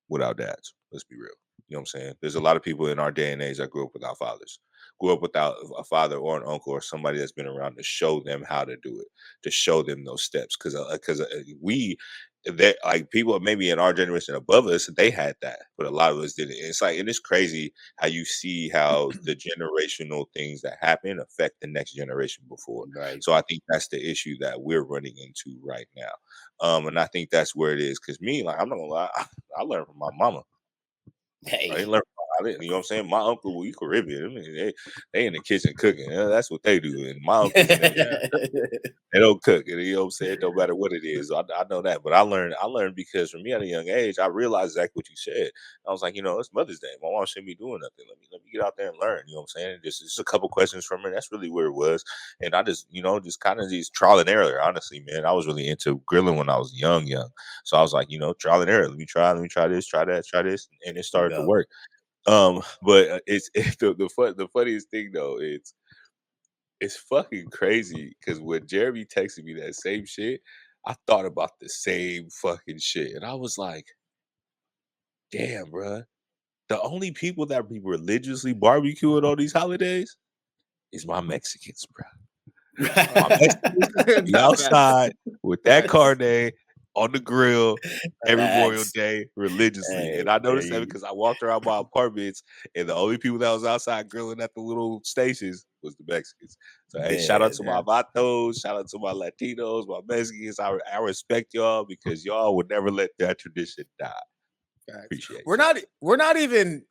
without dads. Let's be real. You know what I'm saying? There's a lot of people in our day and age that grew up without fathers, grew up without a father or an uncle or somebody that's been around to show them how to do it, to show them those steps. Because like people maybe in our generation above us, they had that, but a lot of us didn't. It's like, and it's crazy how you see how the generational things that happen affect the next generation before. Right. So I think that's the issue that we're running into right now. And I think that's where it is. Because me, like, I'm not gonna lie, I learned from my mama. Hey. I didn't learn from my, you know what I'm saying? My uncle, well, you Caribbean. I mean, they in the kitchen cooking. That's what they do. And my uncle, they don't cook. You know what I'm saying? No matter what it is. I know that. But I learned because for me at a young age, I realized exactly what you said. I was like, you know, it's Mother's Day. My mom shouldn't be doing nothing. Let me get out there and learn. You know what I'm saying? Just a couple questions from her. That's really where it was. And I just, you know, just kind of these trial and error. Honestly, man, I was really into grilling when I was young. So I was like, you know, trial and error. Let me try this, try that, try this, and it started to work. But it's the funniest thing though. It's fucking crazy because when Jeremy texted me that same shit, I thought about the same fucking shit, and I was like, "Damn, bruh. The only people that be religiously barbecuing on these holidays is my Mexicans, bruh. My Mexicans be outside with that carne, on the grill every Memorial Relax. Day religiously. Hey, And I noticed that hey, because I walked around my apartments and the only people that was outside grilling at the little stations was the Mexicans. So hey, shout out man. to my Vatos, shout out to my Latinos, my Mexicans. I respect y'all because y'all would never let that tradition die. Appreciate y'all. We're not even.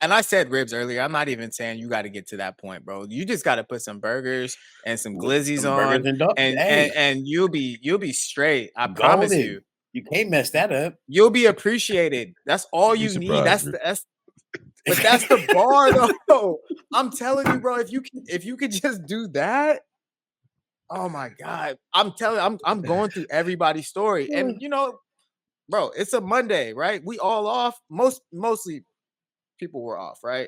And I said ribs earlier. I'm not even saying you got to get to that point, bro. You just got to put some burgers and some With glizzies some burgers on, and dogs. and Hey, and you'll be straight. I promise golden. you. You can't mess that up. You'll be appreciated. That's all You you need. surprised me. But that's the bar, though. I'm telling you, bro. If you could just do that, oh my god. I'm telling. I'm going through everybody's story, and bro, it's a Monday, right? We all off. Mostly people were off, right?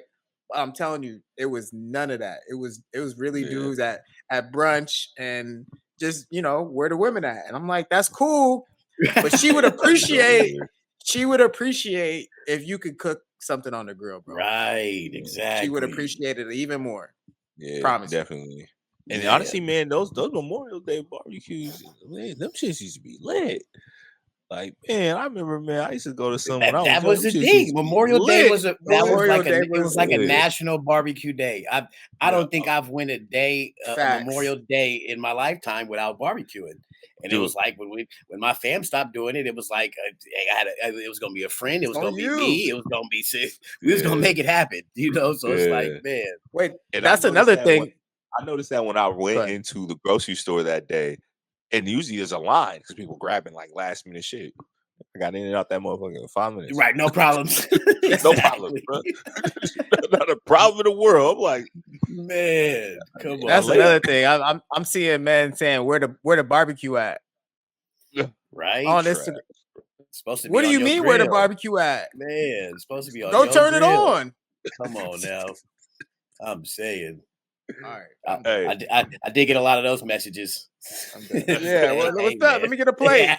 But I'm telling you, it was none of that. It was really dudes at brunch and just where the women at, and I'm like, that's cool, but she would appreciate if you could cook something on the grill, bro. Right, exactly. She would appreciate it even more. Yeah, Promise. definitely. And honestly, man, those Memorial Day barbecues, man, them shits used to be lit. Like, man, I remember, man, I used to go to some when I was That young. was Them the shits thing. used to be Memorial Day lit. was Memorial Day it was like a lit. national barbecue day. I don't think I've went a day a Facts. Memorial Day in my lifetime without barbecuing. And it was like when my fam stopped doing it, it was like it was gonna be a friend, it was gonna be me, it was gonna be sis. We was gonna make it happen, So it's like, man. Wait, And that's another thing. I noticed that when I went into the grocery store that day, and usually there's a line because people grabbing like last minute shit. I got in and out that motherfucker in 5 minutes. Right, no problems. No problem, bro. Not a problem in the world. I'm like, man, come on. That's another thing. I'm seeing men saying where the barbecue at. Right On Instagram. Supposed to be what do on you your mean grill. where the barbecue at? Man, it's supposed to be on Go your turn grill. it on. Come on now. I'm saying. All right. I did get a lot of those messages. Yeah, well, what's up? Let me get a plate.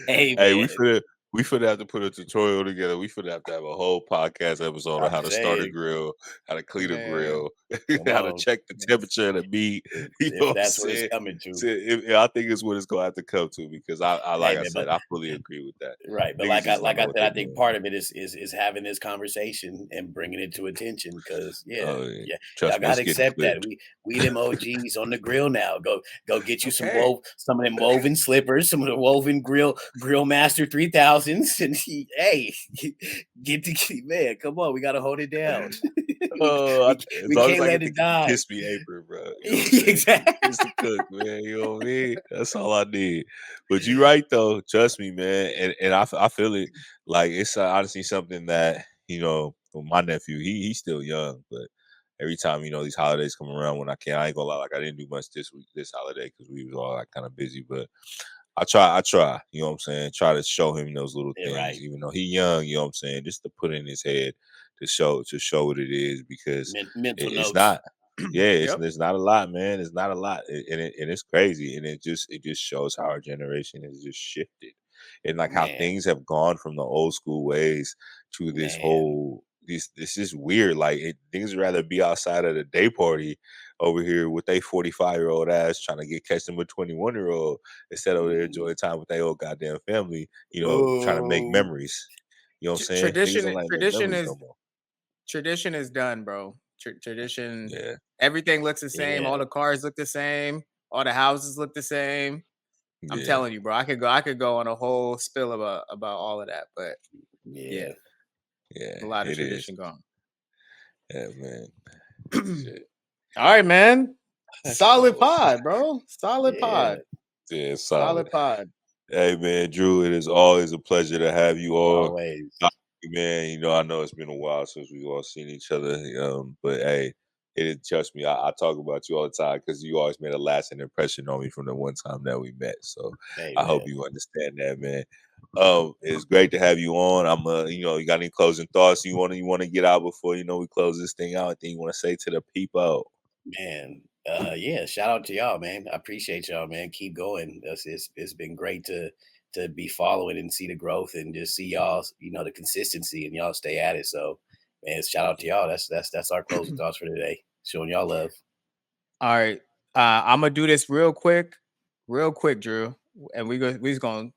Hey, we finna have to put a tutorial together. We finna have to have a whole podcast episode on how to start a grill, how to clean a grill, how to check the temperature of the meat. You know what that's I'm what saying? it's coming to. I think it's what it's gonna have to come to because I fully agree with that. Right, but like I said, I think part of it is having this conversation and bringing it to attention because y'all gotta accept that we them OGs on the grill now. Go get you some of them woven slippers, some of the woven grill master 3000s, and hey, man, come on, we gotta hold it down. We can't let it die. Kiss me apron, bro. You know exactly. Kiss the cook, man. You know what I mean? That's all I need. But you're right though. Trust me, man. And I feel it. Like it's honestly something that my nephew. He's still young, but every time these holidays come around, when I can, I ain't gonna lie. Like I didn't do much this holiday because we was all like kind of busy, but. I try, you know what I'm saying? Try to show him those little things, even though he young, you know what I'm saying? Just to put in his head to show what it is because it's not. Yeah, it's not a lot, man. It's not a lot, and it's crazy, and it just shows how our generation has just shifted, and like how things have gone from the old school ways to this whole this is weird. Like niggas rather be outside at a day party over here with a 45-year-old ass trying to catch them a 21-year-old instead of there enjoying time with their old goddamn family. Trying to make memories. You know what I'm saying? Tradition is done, bro. Tradition. Yeah. Everything looks the same. All the cars look the same. All the houses look the same. I'm telling you, bro. I could go on a whole spill about all of that, but yeah, a lot of tradition gone. Yeah, man. All right, man. Solid pod, bro. Solid pod. Yeah, solid pod. Hey, man, Drew, it is always a pleasure to have you on. Always. Man, I know it's been a while since we've all seen each other, but hey, trust me, I talk about you all the time because you always made a lasting impression on me from the one time that we met. So I hope you understand that, man. It's great to have you on. I'm you got any closing thoughts you want to get out before we close this thing out? Anything you want to say to the people? Man, shout out to y'all, man. I appreciate y'all, man. Keep going. It's been great to be following and see the growth and just see y'all, the consistency and y'all stay at it. So, man, shout out to y'all. That's our closing thoughts for today. Showing y'all love. All right. I'm gonna do this real quick, Drew. and we just going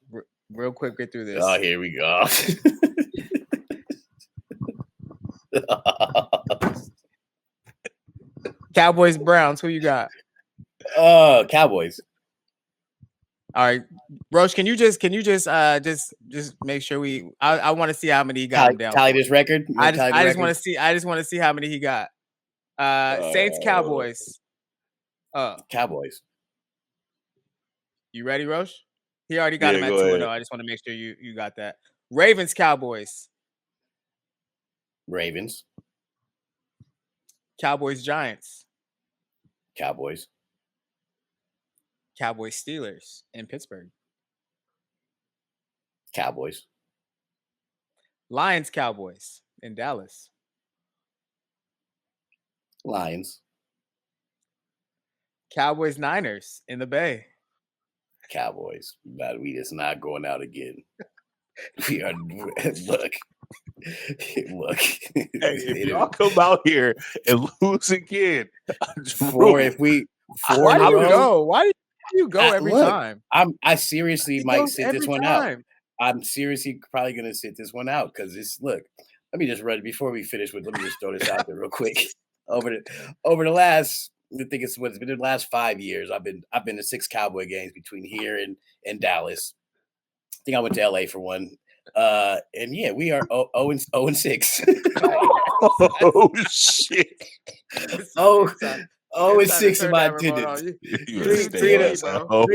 real quick get through this. Oh, here we go. Cowboys, Browns. Who you got? Cowboys. All right, Roche. Can you just make sure we? I want to see how many he got him down. Tally this record. I just want to see how many he got. Saints, Cowboys. Cowboys. You ready, Roche? He already got him at 2-0. I just want to make sure you got that. Ravens, Cowboys. Ravens. Cowboys, Giants. Cowboys. Cowboys, Steelers in Pittsburgh. Cowboys. Lions, Cowboys in Dallas. Lions. Cowboys, Niners in the Bay. Cowboys. But we just not going out again. We are look. Hey, if y'all come out here and lose again, why do you go? Why do you go every time? I seriously might sit this one out. I'm seriously probably gonna sit this one out because it's look. Let me just run before we finish with. Let me just throw this out there real quick. Over the last, I think it's been the last 5 years. I've been to 6 Cowboy games between here and Dallas. I think I went to LA for one. And yeah, we are 0-6. Oh shit! 0-6 in my attendance. Three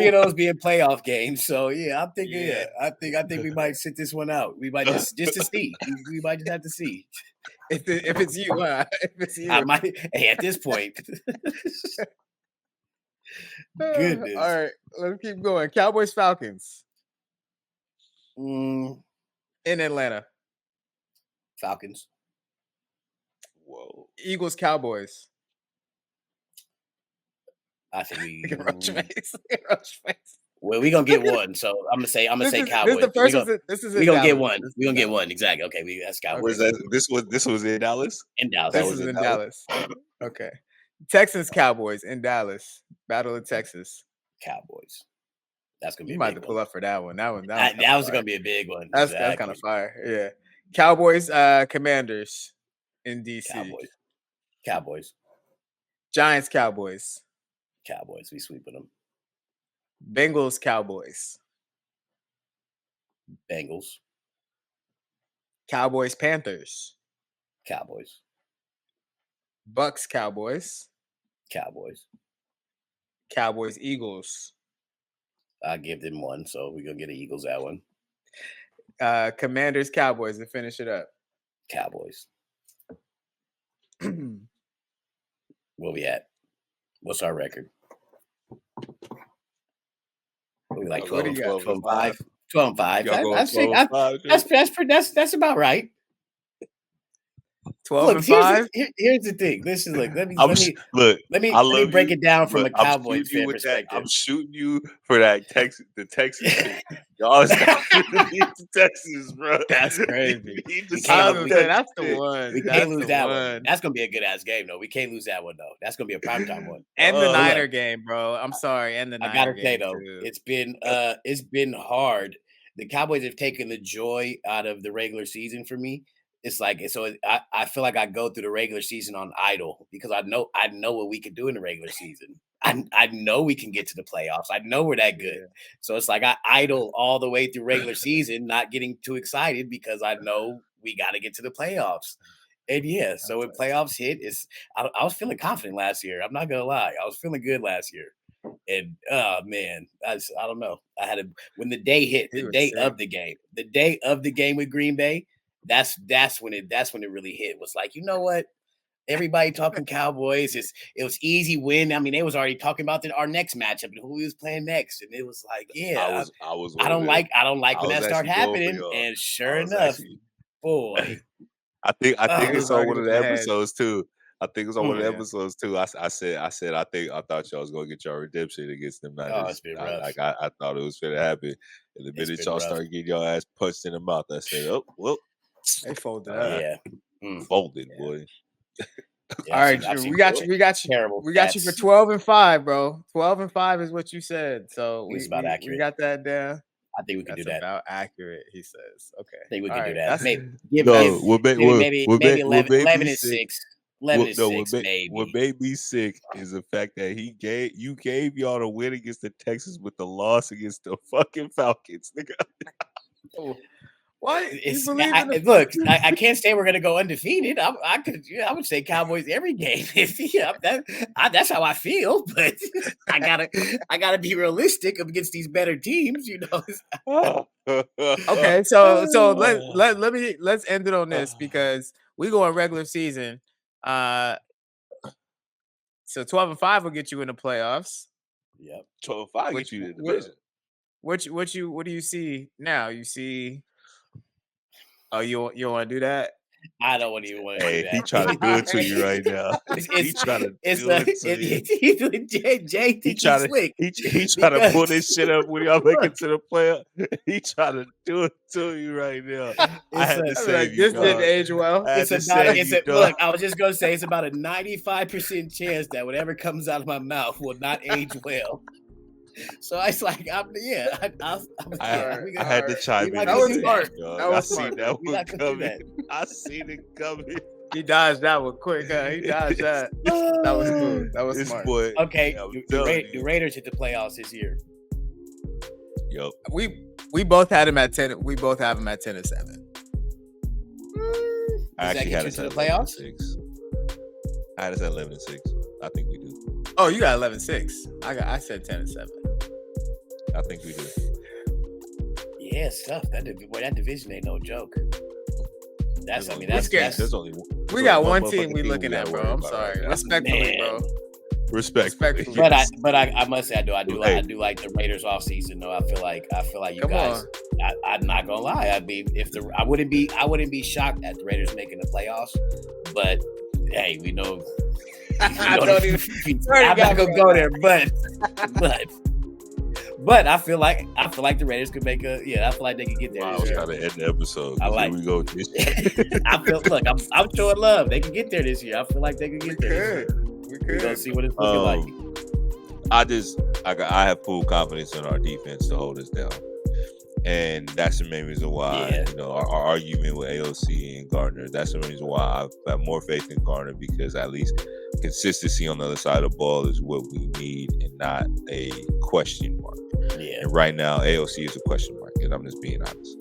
of those being playoff games. So yeah, I'm thinking. Yeah, I think we might sit this one out. We might just to see. We might just have to see. If it's you, if it's you, I might. Hey, at this point. Goodness. All right, let's keep going. Cowboys, Falcons. In Atlanta. Falcons. Whoa. Eagles, Cowboys. I think we. Well, we're gonna get one, so I'm gonna say Cowboys. This is we're gonna get one. We're gonna get one. Exactly. Okay, that's Cowboys. This was in Dallas? In Dallas. This was in Dallas. Okay. Texans, Cowboys in Dallas. Battle of Texas. Cowboys. That's gonna be. You might have to pull up for that one. That was gonna be a big one. That's kind of fire. Yeah. Cowboys, Commanders in DC. Cowboys. Giants, Cowboys. Cowboys. We sweeping them. Bengals, Cowboys. Bengals. Cowboys, Panthers. Cowboys. Bucks, Cowboys. Cowboys. Cowboys, Eagles. I give them one, so we're gonna get the Eagles that one. Commanders, Cowboys to finish it up. Cowboys. Where we at? What's our record? We like 12-5. 12-5. That's about right. 12-5. Here's the thing. This is like let me break it down from a Cowboys fan perspective. I'm shooting you for that the Texas pick. Y'all stop the Texas, bro. That's crazy. That's the one. We can't lose that one. That's gonna be a good ass game, though. We can't lose that one, though. That's gonna be a primetime one. And the Niner game, bro. I'm sorry. And the Niner game. I gotta say though, it's been hard. The Cowboys have taken the joy out of the regular season for me. It's like I feel like I go through the regular season on idle because I know what we can do in the regular season. I know we can get to the playoffs. I know we're that good. So it's like I idle all the way through regular season, not getting too excited because I know we got to get to the playoffs. And yeah, so when playoffs hit, I was feeling confident last year. I'm not gonna lie, I was feeling good last year. And oh man, I don't know. When the day hit, the day of the game with Green Bay. That's when it really hit. It was like, you know what? Everybody talking Cowboys. It was easy win. I mean, they was already talking about our next matchup and who we was playing next. And it was like, yeah, I don't like when that start happening. And sure enough, boy. I think it's on one of the episodes too. I think it's on one of the episodes too. I thought y'all was gonna get your redemption against them. Oh, it's been rough. I thought it was gonna happen. And the minute y'all started getting your ass punched in the mouth, I said, oh well. They folded up. Yeah. Folded, boy. Yeah, All right, I've seen we got you. We got you. terrible We got you for stats. 12-5, bro. 12-5 is what you said. So It's we about we accurate. got that down. I think we can do That's that. about accurate, he says. Okay. I think we All can do right. that. That's Maybe What 11 made me and sick? 6. 11 and 6, What maybe. made me sick is the fact that you gave y'all the win against the Texans with the loss against the fucking Falcons, nigga. Why you believe in the Look, I can't say we're gonna go undefeated. I would say Cowboys every game. That's how I feel, but I gotta be realistic against these better teams, you know. Okay, so let's end it on this because we go on regular season. So 12-5 will get you in the playoffs. Yep. 12-5 get you in the division. What do you see now? You see you want to do that? I don't even want to do that. He trying to do it to you right now. He trying to do it to you. Jay think he's slick. He trying to pull this shit up when y'all make it to the playoff. He trying to do it to you right now. I had to save you, this didn't age well. Look, I was just gonna say it's about a 95% chance that whatever comes out of my mouth will not age well. So it's like, I had to chime in. That was smart. I seen that one coming. I seen it coming. He dodged that one quick. He dodged that. That was cool. That was smart. Boy, okay, the Raiders hit the playoffs this year. Yep. We both had him at 10. We both have him at 10-7. I actually had it to the playoffs. I had it at 11-6. I think we do. Oh, you got 11-6. I said 10-7. I think we do. Yeah, it's tough. That division ain't no joke. That's only we got one team we looking at, bro. I'm sorry. Respectfully, bro. Respectfully. But I must say I do like the Raiders off season though. I feel like you guys. I'm not gonna lie. I wouldn't be shocked at the Raiders making the playoffs. But hey, we know. I'm not gonna go there, but I feel like the Raiders could make I feel like they could get there. Wow, I was trying to end the episode. Here we go. I'm showing love. They can get there this year. I feel like they can get there. We could. We're gonna see what it's looking like. I have full confidence in our defense to hold us down. And that's the main reason why, our argument with AOC and Gardner, that's the reason why I have more faith in Gardner, because at least consistency on the other side of the ball is what we need and not a question mark. Yeah. And right now, AOC is a question mark, and I'm just being honest.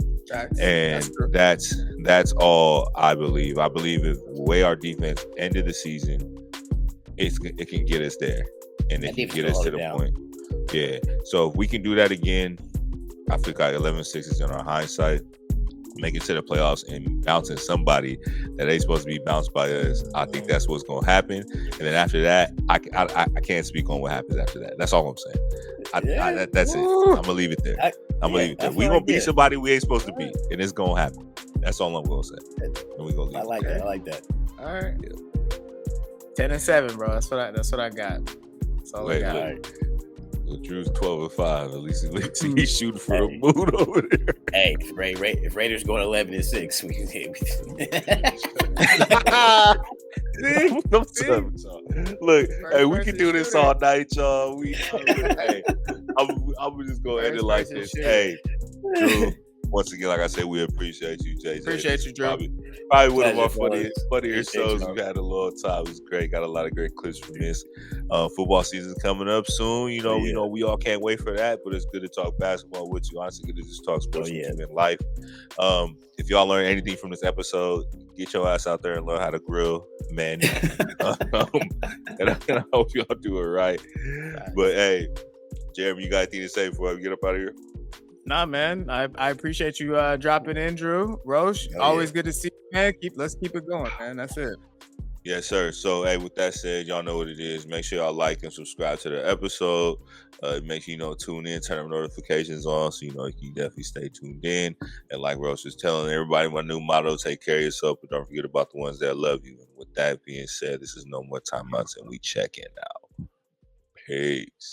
That's all I believe. I believe if the way our defense ended the season, it can get us there. And it can get us to the point. Yeah. So if we can do that again, I feel like 11-6 is in our hindsight. Make it to the playoffs and bouncing somebody that ain't supposed to be bounced by us. I think that's what's going to happen. And then after that, I can't speak on what happens after that. That's all I'm saying. That's it. I'm going to leave it there. We're going to beat somebody we ain't supposed to beat. And it's going to happen. That's all I'm going to say. And we're going to leave I like that. All right. Yeah. 10-7, bro. That's what I got. That's all I got. All right. Drew's 12-5. At least he's shooting for a mood over there. Hey, if Raiders going 11-6, we can. Look, hey, we can do this all night, y'all. I'm just gonna end it like this. Hey, Drew. Once again, like I said, we appreciate you, JJ. Appreciate you, Drew. Probably one of our funnier shows we've had in a long time. It was great. Got a lot of great clips from this. Football season's coming up soon. We all can't wait for that, but it's good to talk basketball with you. Honestly, good to just talk sports with you in life. If y'all learn anything from this episode, get your ass out there and learn how to grill, man. And I hope y'all do it right. But hey, Jeremy, you got anything to say before we get up out of here? Nah, man. I appreciate you dropping in, Drew. Rosh, always good to see you, man. Let's keep it going, man. That's it. Yes, sir. So, hey, with that said, y'all know what it is. Make sure y'all like and subscribe to the episode. Make sure, tune in, turn notifications on so, you can definitely stay tuned in. And like Rosh was telling everybody, my new motto, take care of yourself, but don't forget about the ones that love you. And with that being said, this is No More Timeouts, and we check in now. Peace.